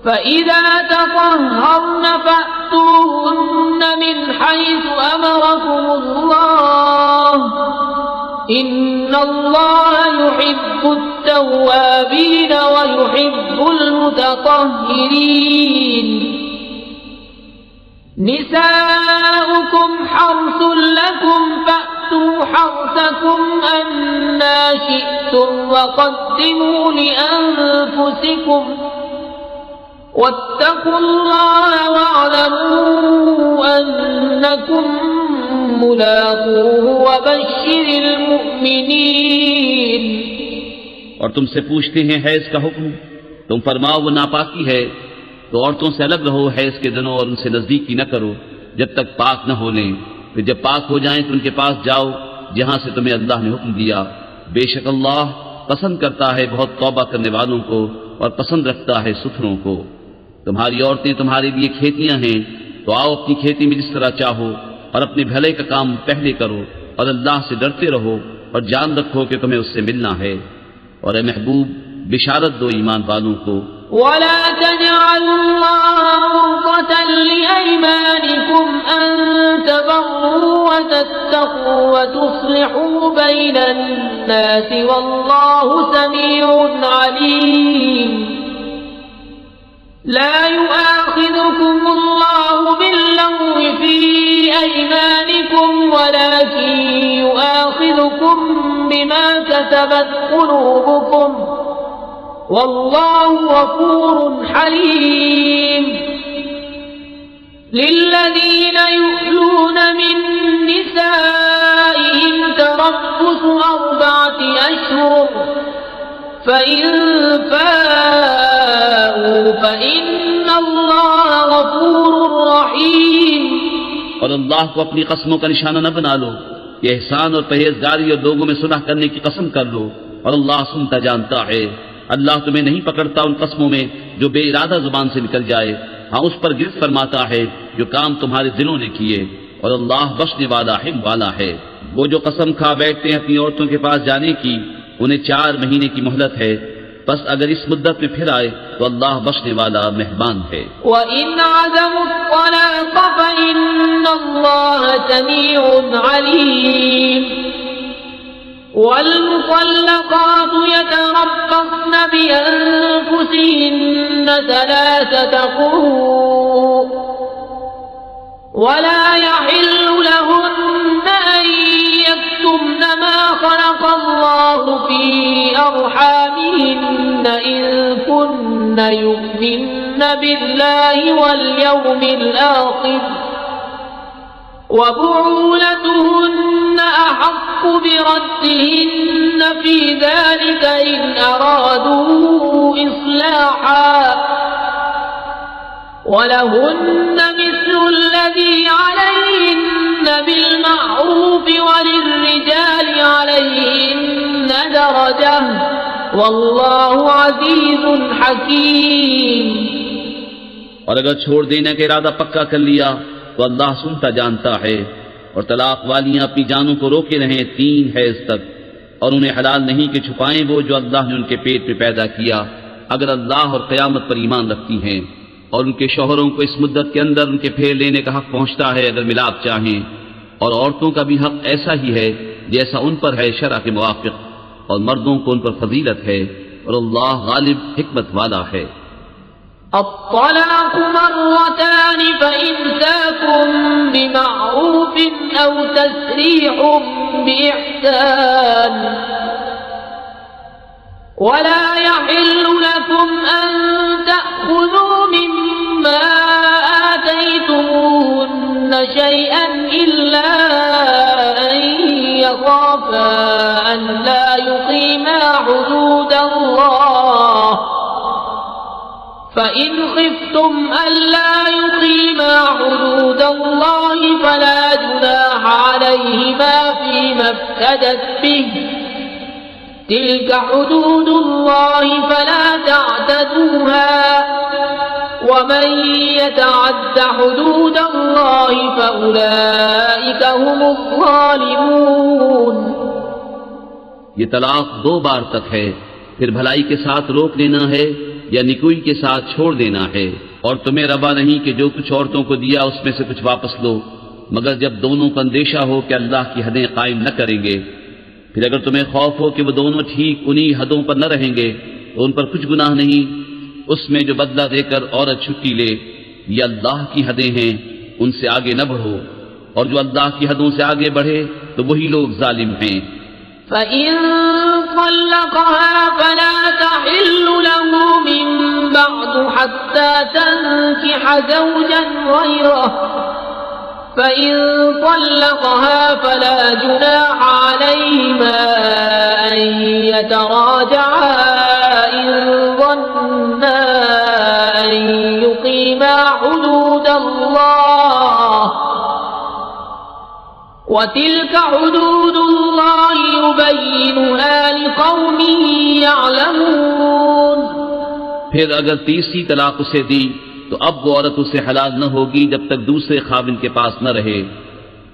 फ़इज़ा तطهرن फ़अतूहुन्न मिन हैसु अमरकुमुल्लाह इन्नल्लाह युहिब्बुत-तव्वाबीन व युहिब्बुल-मुतत्तहिरीन। निसाउकुम हर्सुल लकुम फअतू हर्सकुम अन्ना शि'तुम वक़द्दिमू लिअन्फुसिकुम वत्तक़ुल्लाह वअलमू अन्नकुम मुलाक़ूहु वबश्शिरिल मुमिनीन। और तुमसे पूछते हैं हैज़ का हुक्म, तुम फरमाओ वो नापाकी है तो औरतों से अलग रहो हैज़ के दिनों और उनसे नजदीकी न करो जब तक पाक न हो लें। फिर जब पाक हो जाएं तो उनके पास जाओ जहां से तुम्हें अल्लाह ने हुक्म दिया। बेशक अल्लाह पसंद करता है बहुत तौबा करने वालों को और पसंद रखता है सुथरों को। तुम्हारी औरतें तुम्हारे लिए खेतियां हैं तो आओ अपनी खेती में जिस तरह चाहो और अपने भले का काम पहले करो और अल्लाह से डरते रहो और जान रखो कि तुम्हें उससे मिलना है। और ए महबूब बिशारत दो ईमान वालों को। वला तजअलुल्लाह उक़दतन लिअयमानिकुम अन तबर्रू व तत्तक़ू व तुस्लिहू बैनन नास वल्लाहु समीउन अलीम। ला युआखिदुकुमुल्लाहु बिल्लग़्वी फ़ी अयमानिकुम वलाकिन युआखिदुकुम बिमा कसबत क़ुलूबुकुम वल्लाहु गफूरुन हलीम। लिल्लज़ीन युअ्लून मिन निसाइहिम तरब्बुसु अर्बअति अश्हुर फ़इन फ़ाऊ फ़इन्नल्लाह गफूरुर रहीम। और अल्लाह को अपनी कसमों का निशाना न बना लो कि एहसान और परहेजगारी और लोगों में सुलह करने की कसम कर लो और अल्लाह सुनता जानता है। अल्लाह तुम्हें नहीं पकड़ता उन कस्मों में जो बेइरादा जुबान से निकल जाए, हाँ उस पर गिरफ्त फरमाता है जो काम तुम्हारे दिलों ने किए और अल्लाह बख्शने वाला हिम वाला है। वो जो कसम खा बैठते हैं अपनी औरतों के पास जाने की उन्हें 4 महीने की मोहलत है, बस अगर इस मुद्दत में फिर आए तो अल्लाह बख्शने वाला मेहरबान है। वइन अज़मुत-तलाक़ फ़इन्नल्लाह समीउन अलीम। वल्मुतल्लक़ातु यतरब्बस्न बिअन्फुसिहिन्न 3 क़ुरूء वला यहिल्लु लहुन्न अन यक्तुमन मा ख़लक़ल्लाहु फ़ी अर्हामिहिन्न इन कुन्न यु'मिन्न बिल्लाहि वल यौमिल आख़िर वबुऊलतुहुन्न अहक्कु बिरद्दिहिन्न फ़ी ज़ालिक इन अरादू इस्लाहा वलहुन्न मिस्लु الذي عليهن بالمعروف وللرجال عليهن درجة والله عزيز حكيم। और अगर छोड़ देने का इरादा पक्का कर लिया तो अल्लाह सुनता जानता है। और तलाक वालियां अपनी जानों को रोके रहें 3 हैज़ तक और उन्हें हलाल नहीं कि छुपाएं वो जो अल्लाह ने उनके पेट में पैदा किया, अगर अल्लाह और क़यामत पर ईमान रखती हैं। और उनके शौहरों को इस मुद्दत के अंदर उनके फेर लेने का हक पहुंचता है अगर मिलाप चाहें। और औरतों का भी हक ऐसा ही है जैसा उन पर है शरअ के मुवाफ़िक़, और मर्दों को उन पर फजीलत है और अल्लाह गालिब हिकमत वाला है। الطلاق مرتان فإمساكٌ بمعروف أو تسريح بإحسان ولا يحل لكم أن تأخذوا مما آتيتموهن شيئا إلا أن يخافا أن لا يقيما حدود الله فإن خفتم ألا يقيما حدود الله فلا جناح عليهما فيما افتدت به تلك حدود الله فلا تعتدوها ومن يتعد حدود الله فأولئك هم الظالمون। ये तलाक 2 बार तक है, फिर भलाई के साथ रोक लेना है या निकुई के साथ छोड़ देना है। और तुम्हें रवा नहीं कि जो कुछ औरतों को दिया उसमें से कुछ वापस लो, मगर जब दोनों को अंदेशा हो कि अल्लाह की हदें कायम न करेंगे। फिर अगर तुम्हें खौफ हो कि वो दोनों ठीक उन्हीं हदों पर न रहेंगे तो उन पर कुछ गुनाह नहीं उसमें जो बदला देकर औरत छुट्टी ले। ये अल्लाह की हदें हैं, उनसे आगे न बढ़ो, और जो अल्लाह की हदों से आगे बढ़े तो वही लोग जालिम हैं। فإن طلقها فلا تحل له من بعد حتى تنكح زوجا غيره فإن طلقها فلا جناح عليهما أن يتراجعا إن ظنا أن يقيما حدود الله وتلك حدود الله يبينها لقوم يعلمون। फिर अगर तीसरी तलाक उसे दी तो अब वो औरत उसे हलाल न होगी जब तक दूसरे खाविन के पास न रहे।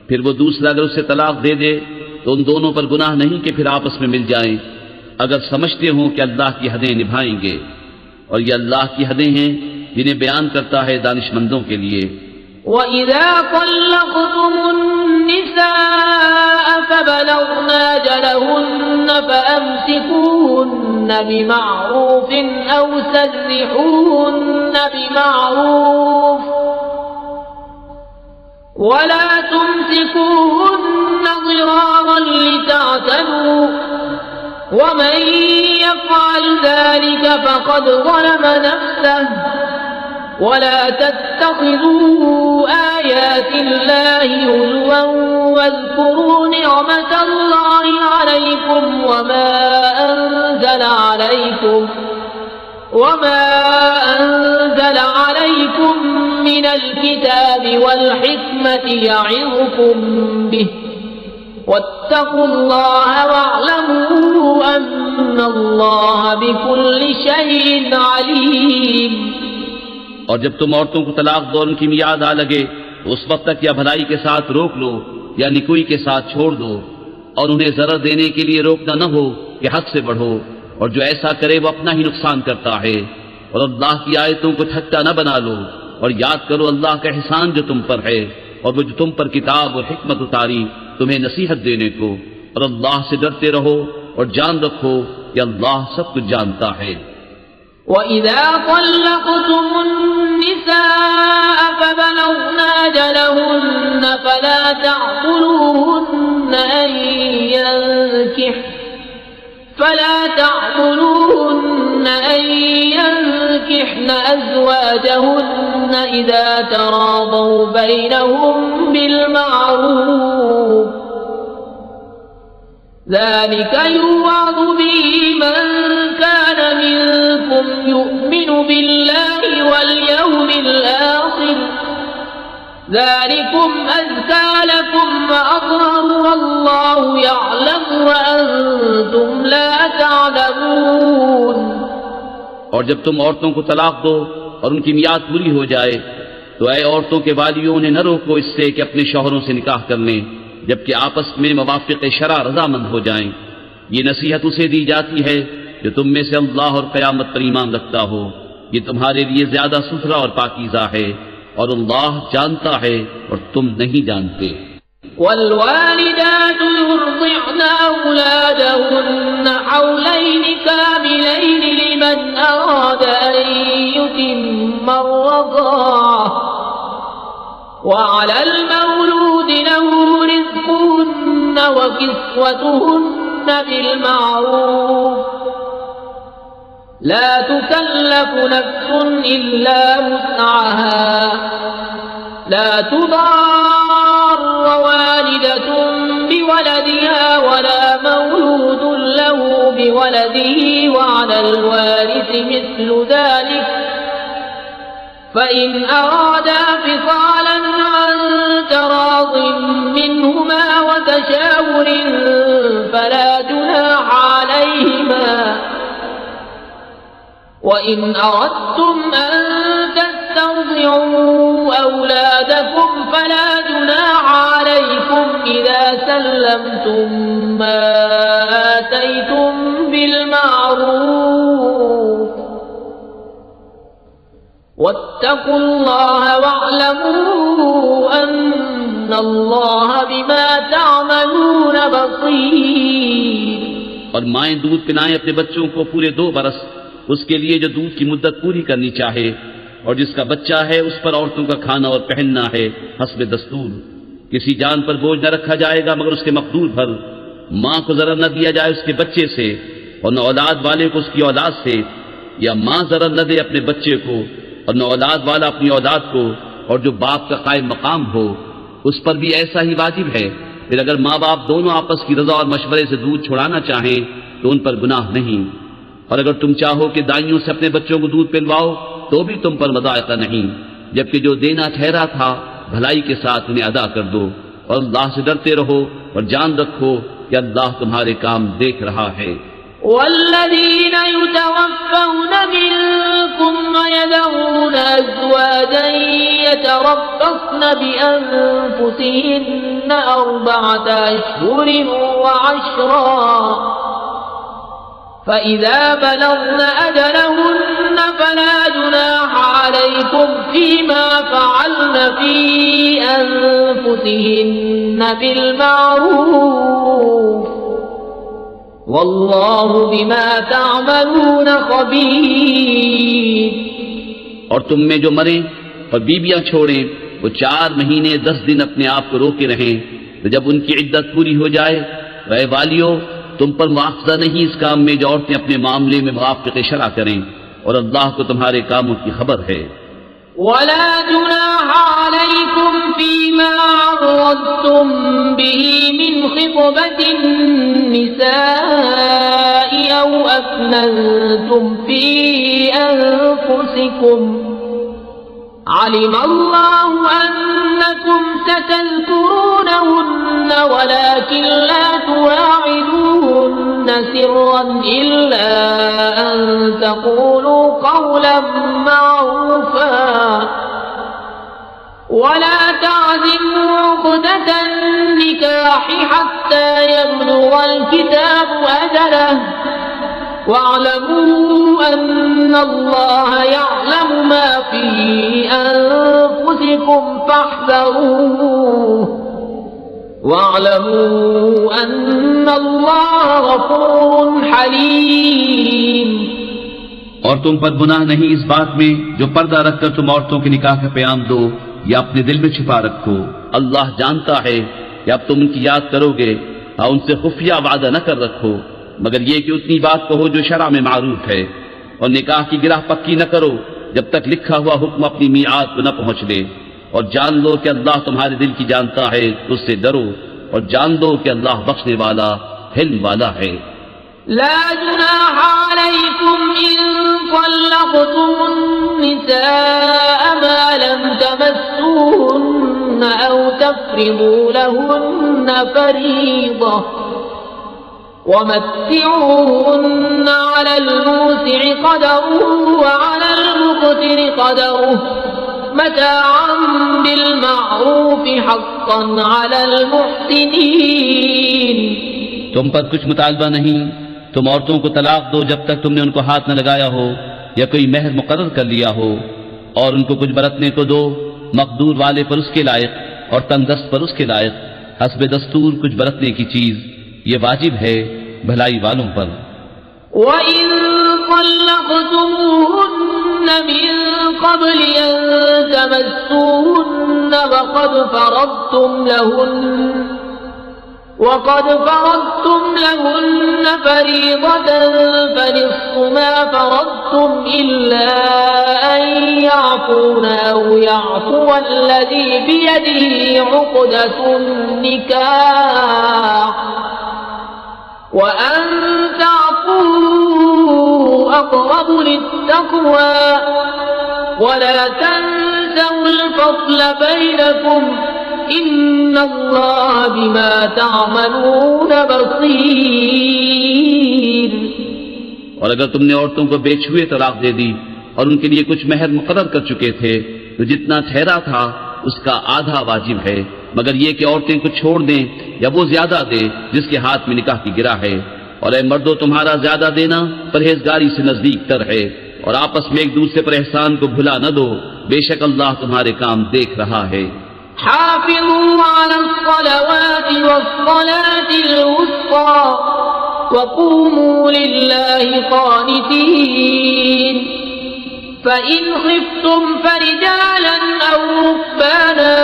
फिर वो दूसरा अगर उसे तलाक दे दे तो उन दोनों पर गुनाह नहीं कि फिर आपस में मिल जाएं, अगर समझते हों कि अल्लाह की हदें निभाएंगे। और ये अल्लाह की हदें हैं जिन्हें बयान करता है दानिशमंदों के लिए। وَإِذَا طَلَّقْتُمُ النِّسَاءَ فَبَلَغْنَ أَجَلَهُنَّ فَأَمْسِكُوهُنَّ بِمَعْرُوفٍ أَوْ سَرِّحُوهُنَّ بِمَعْرُوفٍ وَلَا تُمْسِكُوهُنَّ ضِرَارًا لِتَعْتَدُوا وَمَن يَفْعَلْ ذَلِكَ فَقَدْ ظَلَمَ نَفْسَهُ ولا تتخذوا آيات الله هزوا واذكروا نعمة الله عليكم وما أنزل عليكم من الكتاب والحكمة يعظكم به واتقوا الله واعلموا أن الله بكل شيء عليم। और जब तुम औरतों को तलाक दो और उनकी मियाद आ लगे तो उस वक्त तक या भलाई के साथ रोक लो या निकुई के साथ छोड़ दो, और उन्हें जरर देने के लिए रोकना न हो कि हद से बढ़ो, और जो ऐसा करे वो अपना ही नुकसान करता है। और अल्लाह की आयतों को ठट्टा न बना लो, और याद करो अल्लाह का एहसान जो तुम पर है, और वो जो तुम पर किताब और हिकमत उतारी तुम्हें नसीहत देने को। और अल्लाह से डरते रहो और जान रखो कि अल्लाह सब कुछ जानता है। وَإِذَا طَلَّقْتُمُ النِّسَاءَ فَبَلَغْنَ أَجَلَهُنَّ فَلَا تَعْضُلُوهُنَّ أَن يَنكِحْنَ أَزْوَاجَهُنَّ إِذَا تَرَاضَوْا بَيْنَهُم بِالْمَعْرُوفِ ذَلِكَ يُوعَظُ بِهِ مَن كَانَ مِنكُمْ يُؤْمِنُ بِاللَّهِ وَالْيَوْمِ الْآخِرِ ذَلِكُمْ أَزْكَىٰ لَكُمْ وَأَطْهَرُ وَاللَّهُ يَعْلَمُ وَأَنتُمْ لَا تَعْلَمُونَ। और जब तुम औरतों को तलाक दो और उनकी मियाद पूरी हो जाए तो ऐ औरतों के वालियों ने न रोको इससे कि अपने शौहरों से निकाह कर लें जबकि आपस में मवाफ़िक़ शरा रज़ामंद हो जाएं। ये नसीहत उसे दी जाती है जो तुम में से अल्लाह और क़यामत पर ईमान रखता हो। ये तुम्हारे लिए ज्यादा सुथरा और पाकीज़ा है, और अल्लाह जानता है और तुम नहीं जानते। والوالدات يرضعن أولادهن حولين كاملين لمن أراد أن يتم الرضاعة وعلى المولود له رزقهن وكسوتهن بالمعروف لا تكلف نفس إلا وسعها لا تضار والدة بولدها ولا مولود له بولده وعلى الوارث مثل ذلك فإن أرادا فصالا عن تراض منهما وتشاور فلا جناح عليهما وإن أردتم أن تسترضعوا أولادكم فلا جناح عليكم إذا سلمتم ما آتيتم بالمعروف واتقوا الله واعلموا أن الله بما تعملون بصير. और माएं दूध पिलाएं अपने बच्चों को पूरे 2 बरस, उसके लिए जो दूध की मुद्दत पूरी करनी चाहे, और जिसका बच्चा है उस पर औरतों का खाना और पहनना है हस्ब दस्तूर. किसी जान पर बोझ न रखा जाएगा मगर उसके मकदूर भर. माँ को जरा न दिया जाए उसके बच्चे से, और न औलाद वाले को उसकी औलाद से, या माँ जरा न दे अपने बच्चे को और न औलाद वाला अपनी औलाद को, और जो बाप का कायम मकाम हो उस पर भी ऐसा ही वाजिब है. फिर अगर माँ बाप दोनों आपस की रजा और मशवरे से दूध छुड़ाना चाहें तो उन पर गुनाह नहीं. और अगर तुम चाहो कि दाइयों से अपने बच्चों को दूध पिलवाओ तो भी तुम पर मदायका नहीं, जबकि जो देना ठहरा था भलाई के साथ उन्हें अदा कर दो. और अल्लाह से डरते रहो और जान रखो कि अल्लाह तुम्हारे काम देख रहा है. والذين يتوفون منكم ويذرون أزواجا يتربصن بأنفسهن 4 أشهر وعشرا فإذا بلغن أجلهن فلا جناح عليكم فيما فعلن في أنفسهن بالمعروف والله بما تعملون خبير. और तुम में जो मरे और बीबियां छोड़ें वो 4 महीने 10 दिन अपने आप को रोके रहें. तो जब उनकी इद्दत पूरी हो जाए तो ऐ वालियों, तुम पर मुआवजा नहीं इस काम में जो औरतें अपने मामले में मुआफ़क़त शरअ करें, और अल्लाह को तुम्हारे कामों की खबर है. ولا جناح عليكم فيما عرضتم به من خطبة النساء أو أكننتم في أنفسكم علم الله أنكم ستذكرونهن ولكن لا تواعدوهن سرا إلا أن تقولوا قولا معروفا ولا تعزموا عقدة النكاح حتى يبلغ الكتاب أجله واعلموا أن الله يعلم ما في أنفسكم فاحذروه واعلموا أن الله غفور حليم. और तुम पर गुनाह नहीं इस बात में जो पर्दा रखकर तुम औरतों के निकाह का प्याम दो या अपने दिल में छिपा रखो. अल्लाह जानता है कि अब तुम उनकी याद करोगे और उनसे खुफिया वादा न कर रखो मगर ये कि उतनी बात कहो जो शरअ में मारूफ है. और निकाह की गिरह पक्की न करो जब तक लिखा हुआ हुक्म अपनी मियाद को न पहुंच ले. और जान लो कि अल्लाह तुम्हारे दिल की जानता है, उससे डरो और जान लो कि अल्लाह बख्शने वाला हिल्म वाला है. لا جناح عليكم إن طلقتم النساء ما لم تمسوهن أو تفرضوا لهن فريضة ومتعوهن على الموسع قدره وعلى المقتر قدره متاعا بالمعروف حقا على المحسنين. तुम पर कुछ मुतालबा नहीं. तुम औरतों को तलाक दो जब तक तुमने उनको हाथ न लगाया हो या कोई महर मुकर्रर कर लिया हो, और उनको कुछ बरतने को दो, मकदूर वाले पर उसके लायक और तंगदस्त पर उसके लायक, हस्बे दस्तूर कुछ बरतने की चीज. ये वाजिब है भलाई वालों पर. وَإِن طَلَّقْتُمُوهُنَّ مِن قَبْلِ أَن تَمَسُّوهُنَّ وقد فرضتم لهن فريضة فنصف ما فرضتم إلا أن يعفون أو يعفو الذي بيده عقدة النكاح وأن تعفوا أقرب للتقوى ولا تنسوا الفضل بينكم إن الله بما تعملون بصير. और अगर तुमने औरतों को बेछुए तलाक दे दी और उनके लिए कुछ महर मुकर्रर कर चुके थे तो जितना ठहरा था उसका आधा वाजिब है, मगर ये कि औरतें कुछ छोड़ दें या वो ज्यादा दे जिसके हाथ में निकाह की गिरा है. और ऐ मर्दों, तुम्हारा ज्यादा देना परहेजगारी से नजदीक तर है, और आपस में एक दूसरे पर एहसान को भुला न दो. बेशक अल्लाह तुम्हारे काम देख रहा है. हाफिज़ू अलस्सलावाति वस्सलातिल वुस्ता वक़ूमू लिल्लाहि क़ानितीन फ़इन ख़िफ़्तुम फ़रिजालन औ रुक्बाना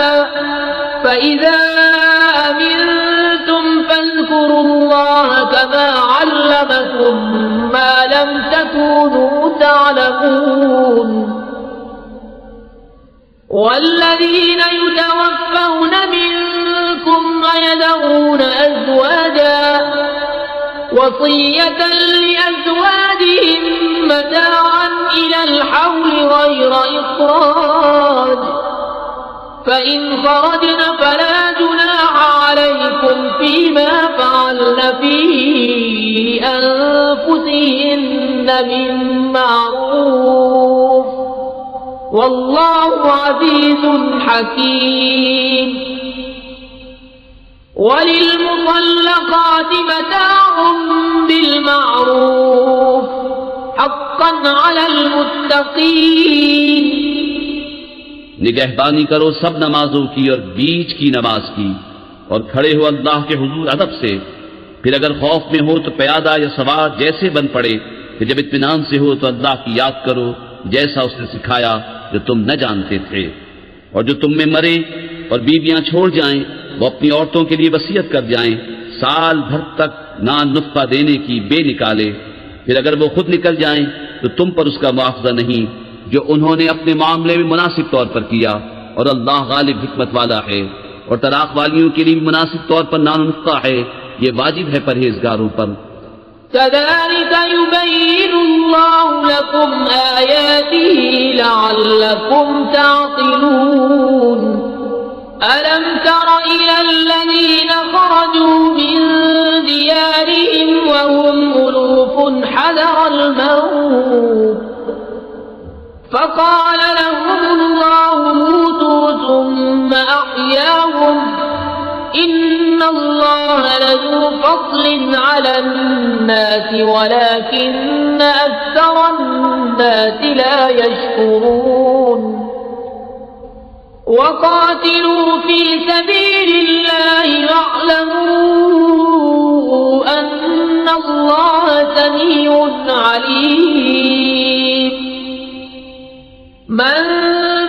फ़इज़ा अमिनतुम फ़ज़्कुरुल्लाह कमा अल्लमकुम मा लम तकूनू तअलमून वल्लज़ीन युतवफ़्फ़ौन मिनकुम वयज़रून अज़वाजा वसिय्यतन लिअज़वाजिहिम मताअन इलल हौल गैर इख़राज फ़इन ख़रजन फ़ला जुनाह अलैकुम फ़ीमा फ़अल्न फ़ी अनफ़ुसिहिन्न मिन मारूफ़ वल्लाहु अज़ीज़ुन हकीम वलिलमुतल्लक़ाति मताउन बिलमारूफ हक़्क़न अलल मुत्तक़ीन निगहबानी करो सब नमाजों की और बीच की नमाज की और खड़े हो अल्लाह के हुजूर अदब से। फिर अगर खौफ में हो तो प्यादा या सवार जैसे बन पड़े। फिर जब इत्मीनान से हो तो अल्लाह की याद करो जैसा उसने सिखाया जो तुम न जानते थे। और जो तुम में मरे और बीवियां छोड़ जाएं वो अपनी औरतों के लिए वसीयत कर जाएं साल भर तक नान नुफ्का देने की बेनिकाले। फिर अगर वो खुद निकल जाएं तो तुम पर उसका मुआवजा नहीं जो उन्होंने अपने मामले में मुनासिब तौर पर किया और अल्लाह गालिब हिकमत वाला है। और तलाक वालियों के लिए भी मुनासिब तौर पर नान नुफ्का है, ये वाजिब है परहेजगारों पर। कज़ालिक युबय्यिनुल्लाहु लकुम आयातिही लअल्लकुम ताक़िलून अलम तर इलल्लज़ीन ख़रजू मिन दियारिहिम वहुम उलूफ़ुन हज़रल मौत फ़क़ाल लहुमुल्लाहु मूतू सुम्म अह्याहुम इन्नल्लाह लज़ू फ़ज़्लिन अलन्नासि वलाकिन्न अक्सरन्नासि ला यशकुरून वक़ातिलू फ़ी सबीलिल्लाहि वअलमू अन्नल्लाह समीउन अलीम मन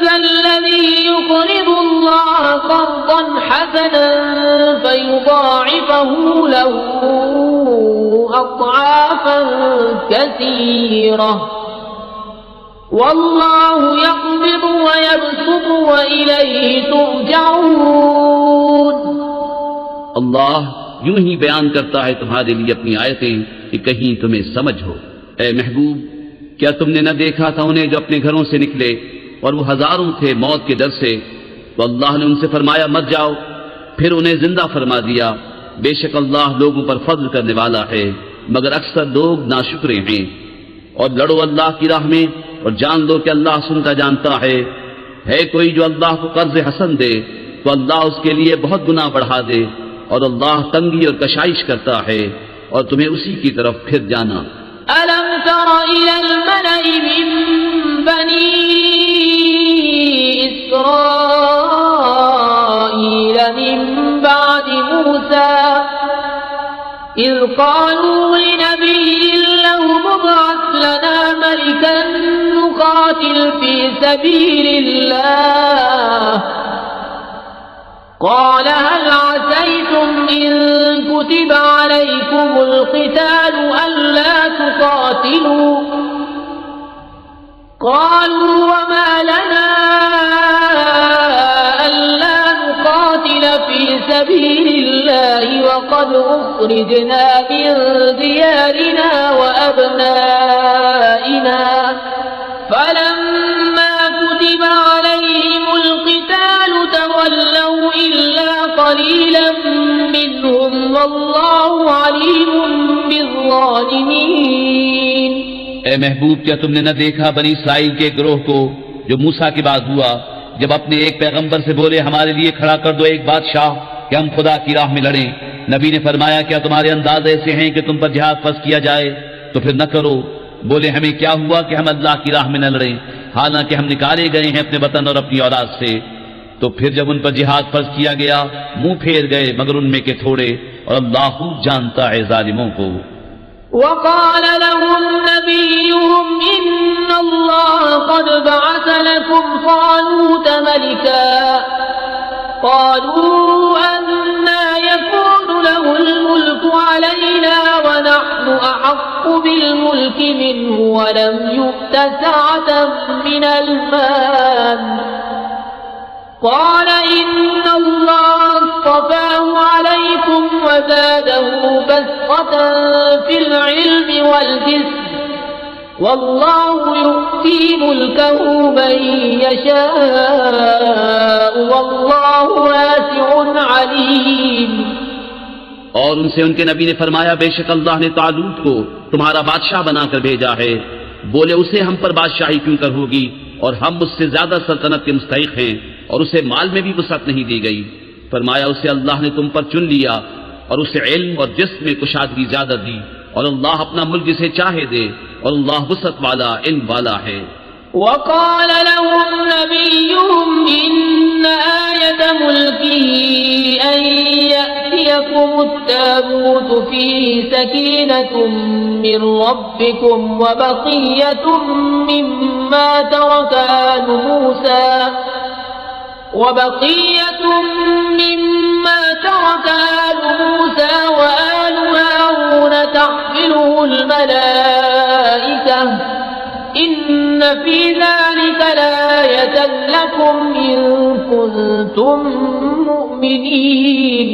ज़ल्लज़ी युक़रिदुल्लाह क़र्ज़न हसनन फ़युज़ाዒफ़हु लहू अज़आफ़न कसीरह वल्लाहु यक़बिदु व यबसुतु व इलैहि तुरजऊन। अल्लाह यूं ही बयान करता है तुम्हारे लिए अपनी आयतें कि कहीं तुम्हें समझ हो। ए महबूब, क्या तुमने न देखा था उन्हें जो अपने घरों से निकले और वो हजारों थे मौत के डर से, तो अल्लाह ने उनसे फरमाया मत जाओ, फिर उन्हें जिंदा फरमा दिया। बेशक अल्लाह लोगों पर फज़्ल करने वाला है, मगर अक्सर लोग नाशुक्रे हैं। और लड़ो अल्लाह की राह में और जान लो कि अल्लाह सुनता जानता है कोई जो अल्लाह को कर्ज हसन दे तो अल्लाह उसके लिए बहुत गुनाह बढ़ा दे, और अल्लाह तंगी और कशाइश करता है और तुम्हें उसी की तरफ फिर जाना। अलम तर इलल मलइ मिन बनी इस्राईल मिन बादि मूसा इज़ क़ालू लिनबिय्यिन लहु मुबअथ लना मलिकन नुक़ातिल फ़ी सबीलिल्लाह क़ाल हल असैतुम इन कुतिब अलैकुमुल क़ितालु अल्ला तुक़ातिलू क़ालू वमा लना अल्ला नुक़ातिल फ़ी सबीलिल्लाहि वक़द उख़रिजना मिन दियारिना व अब्नाइना फलम्मा कुतिब अलैहिमुल क़ितालु तवल्लौ इल्ला क़लीलन मिनहुम वल्लाहु अलीमुम बिज़्ज़ालिमीन। ए महबूब, क्या तुमने न देखा बनी इस्राइल के ग्रोह को जो मूसा के बाद हुआ, जब अपने एक पैगंबर से बोले हमारे लिए खड़ा कर दो एक बादशाह कि हम खुदा की राह में लड़ें। नबी ने फरमाया क्या तुम्हारे अंदाज ऐसे हैं कि तुम पर जिहाद फर्ज किया जाए? तो फिर न करो। बोले हमें क्या हुआ कि हम अल्लाह की राह में न लड़ें, हालांकि हम निकाले गए हैं अपने वतन और अपनी औलाद से। तो फिर जब उन पर जिहाद फर्ज किया गया मुंह फेर गए मगर उनमें के थोड़े, और अल्लाह खूब जानता है जालिमों को। वक़ाल लहुम नबियुहुम इन्नल्लाह क़द बअस लकुम तालूत मलिका क़ालू अन्ना यकूनु लहुल मुल्कु अलैना व नहनु अहक्कु बिल मुल्कि मिन्हु व लम युअत सअतन मिनल माल क़ाल इन्नल्लाह अस्तफ़ाहु अलैकुम व ज़ादहु बस्ततन फिल इल्मि वल जिस्म वल्लाहु यु'ती मुल्कहु मन यशाअ वल्लाहु वासिउन अलीम। और उनसे उनके नबी ने फरमाया, बेशक अल्लाह ने तालूत को तुम्हारा बादशाह बनाकर भेजा है। बोले, उसे हम पर बादशाही क्यों कर होगी, और हम उससे ज्यादा सल्तनत के मुस्तहिक हैं, और उसे माल में भी वसअत नहीं दी गई। फरमाया, उसे अल्लाह ने तुम पर चुन लिया और उसे इल्म और जिस्म में कुशादगी ज्यादा दी, और अल्लाह अपना मुल्क जिसे चाहे दे, और अल्लाह वसअत वाला इल्म वाला है। वक़ाल लहुम नबियुहुम इन्न आयत मुल्किही अन यअतियकुमुत ताबूत फीही सकीनतुम मिन रब्बिकुम व बक़िय्यतुम मिम्मा तरक आलु मूसा وآل هارون تحمله الملائكة إن في ذلك لآية لكم إن كنتم مؤمنين।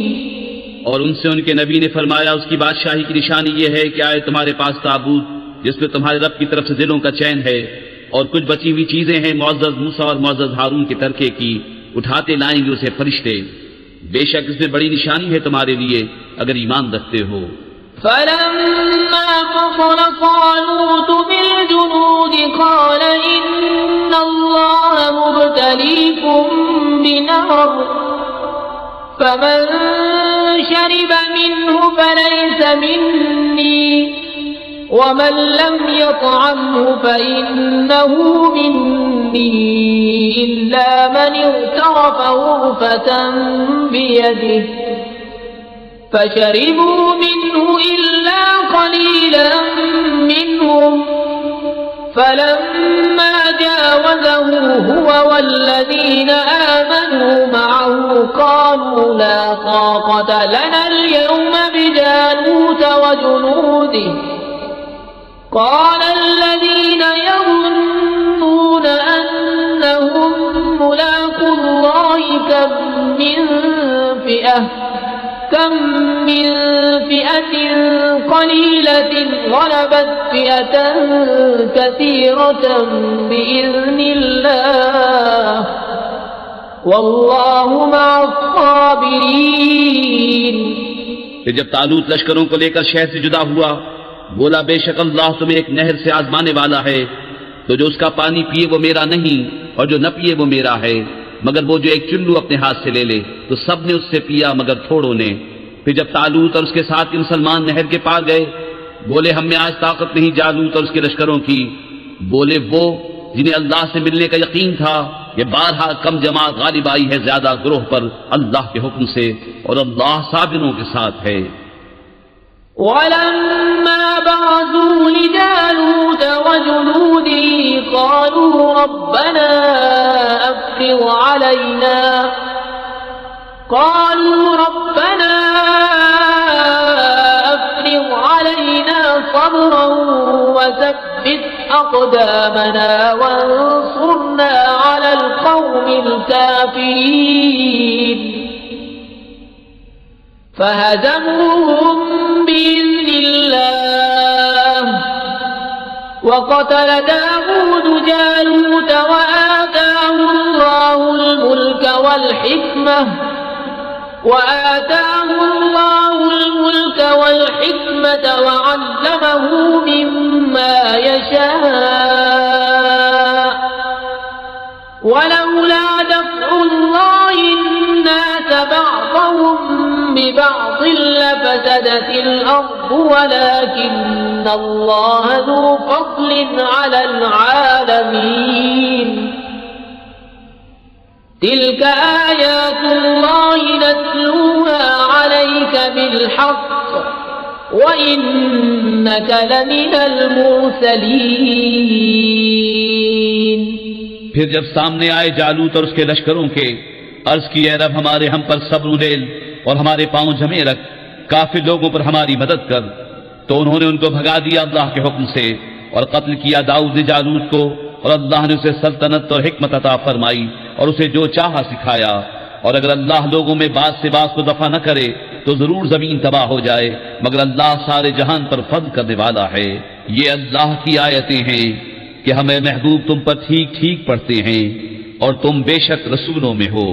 और उनसे उनके नबी ने फरमाया, उसकी बादशाही की निशानी यह है कि आए तुम्हारे पास ताबूत जिसमें तुम्हारे रब की तरफ से दिलों का चैन है, और कुछ बची हुई चीजें हैं मुअज़्ज़ज़ मूसा और मुअज़्ज़ज़ हारून के तरके की, उठाते लाएंगे उसे फरिश्ते। बेशक इसमें बड़ी निशानी है तुम्हारे लिए अगर ईमान रखते हो। फलम्मा फ़सल तालूत बिलजुनूद क़ाल इन्नल्लाह मुब्तलीकुम बिनहर फमन शरिब मिन्हु फलैस मिन्नी वमन लम यतअमहु फइन्नहु मिन्नी इल्ला मन इग़तरफ ग़ुरफ़तन बियदिहि फशरिबू मिन्हु इल्ला क़लीलन मिन्हुम फलम्मा जावज़हु हुवा वल्लज़ीन आमनू मअहु क़ालू ला ताक़त लना अल-यौम बिजालूत वजुनूदिहि قال الذين يظنون أنهم ملاقو الله كم من فئة قليلة غلبت فئة كثيرة بإذن الله والله مع الصابرين। जब तालूत लश्करों को लेकर शहर से जुदा हुआ, बोला, बेशक अल्लाह तुम्हें एक नहर से आजमाने वाला है, तो जो उसका पानी पिए वो मेरा नहीं, और जो न पिए वो मेरा है, मगर वो जो एक चुल्लू अपने हाथ से ले ले। तो सब ने उससे पिया मगर थोड़ों ने। फिर जब तालूत और उसके साथ के मुसलमान नहर के पार गए, बोले, हमें आज ताकत नहीं जालूत और उसके लश्करों की। बोले, वो जिन्हें अल्लाह से मिलने का यकीन था, ये बारहा कम जमात गालिब आई है ज्यादा ग्रोह पर अल्लाह के हुक्म से, और अल्लाह साबिरों के साथ है। वलम्मा बरज़ू लिजालूत वजुनूदिही क़ालू रब्बना अफ़्रिग़ अलैना صبرا وثبت أقدامنا وانصرنا على القوم الكافرين فهزموهم بإذن الله وقتل داود جالوت وآتاه الله الملك والحكمة وعلمه مما يشاء ولولا دفع الله الناس بعضهم ببعض لفسدت الأرض ولكن الله ذو فضل على العالمين। तिल्क आयातुल्लाहि नत्लूहा अलैका बिलहक़ व इन्नक लमिनल मुरसलीन। फिर जब सामने आए जालूत और उसके लश्करों के, अर्ज की ए रब हमारे हम पर सब्र उड़ेल और हमारे पांव जमे रख, काफिर लोगों पर हमारी मदद कर। तो उन्होंने उनको भगा दिया अल्लाह के हुक्म से और कत्ल किया दाऊद ने जालूत को, और अल्लाह ने उसे सल्तनत और हिकमत अता फरमाई और उसे जो चाहा सिखाया। और अगर अल्लाह लोगों में बात से बात को दफा न करे तो जरूर जमीन तबाह हो जाए, मगर अल्लाह सारे जहान पर फضل करने वाला है। ये अल्लाह की आयतें हैं कि हमें महबूब तुम पर ठीक ठीक पढ़ते हैं और तुम बेशक रसूलों में हो।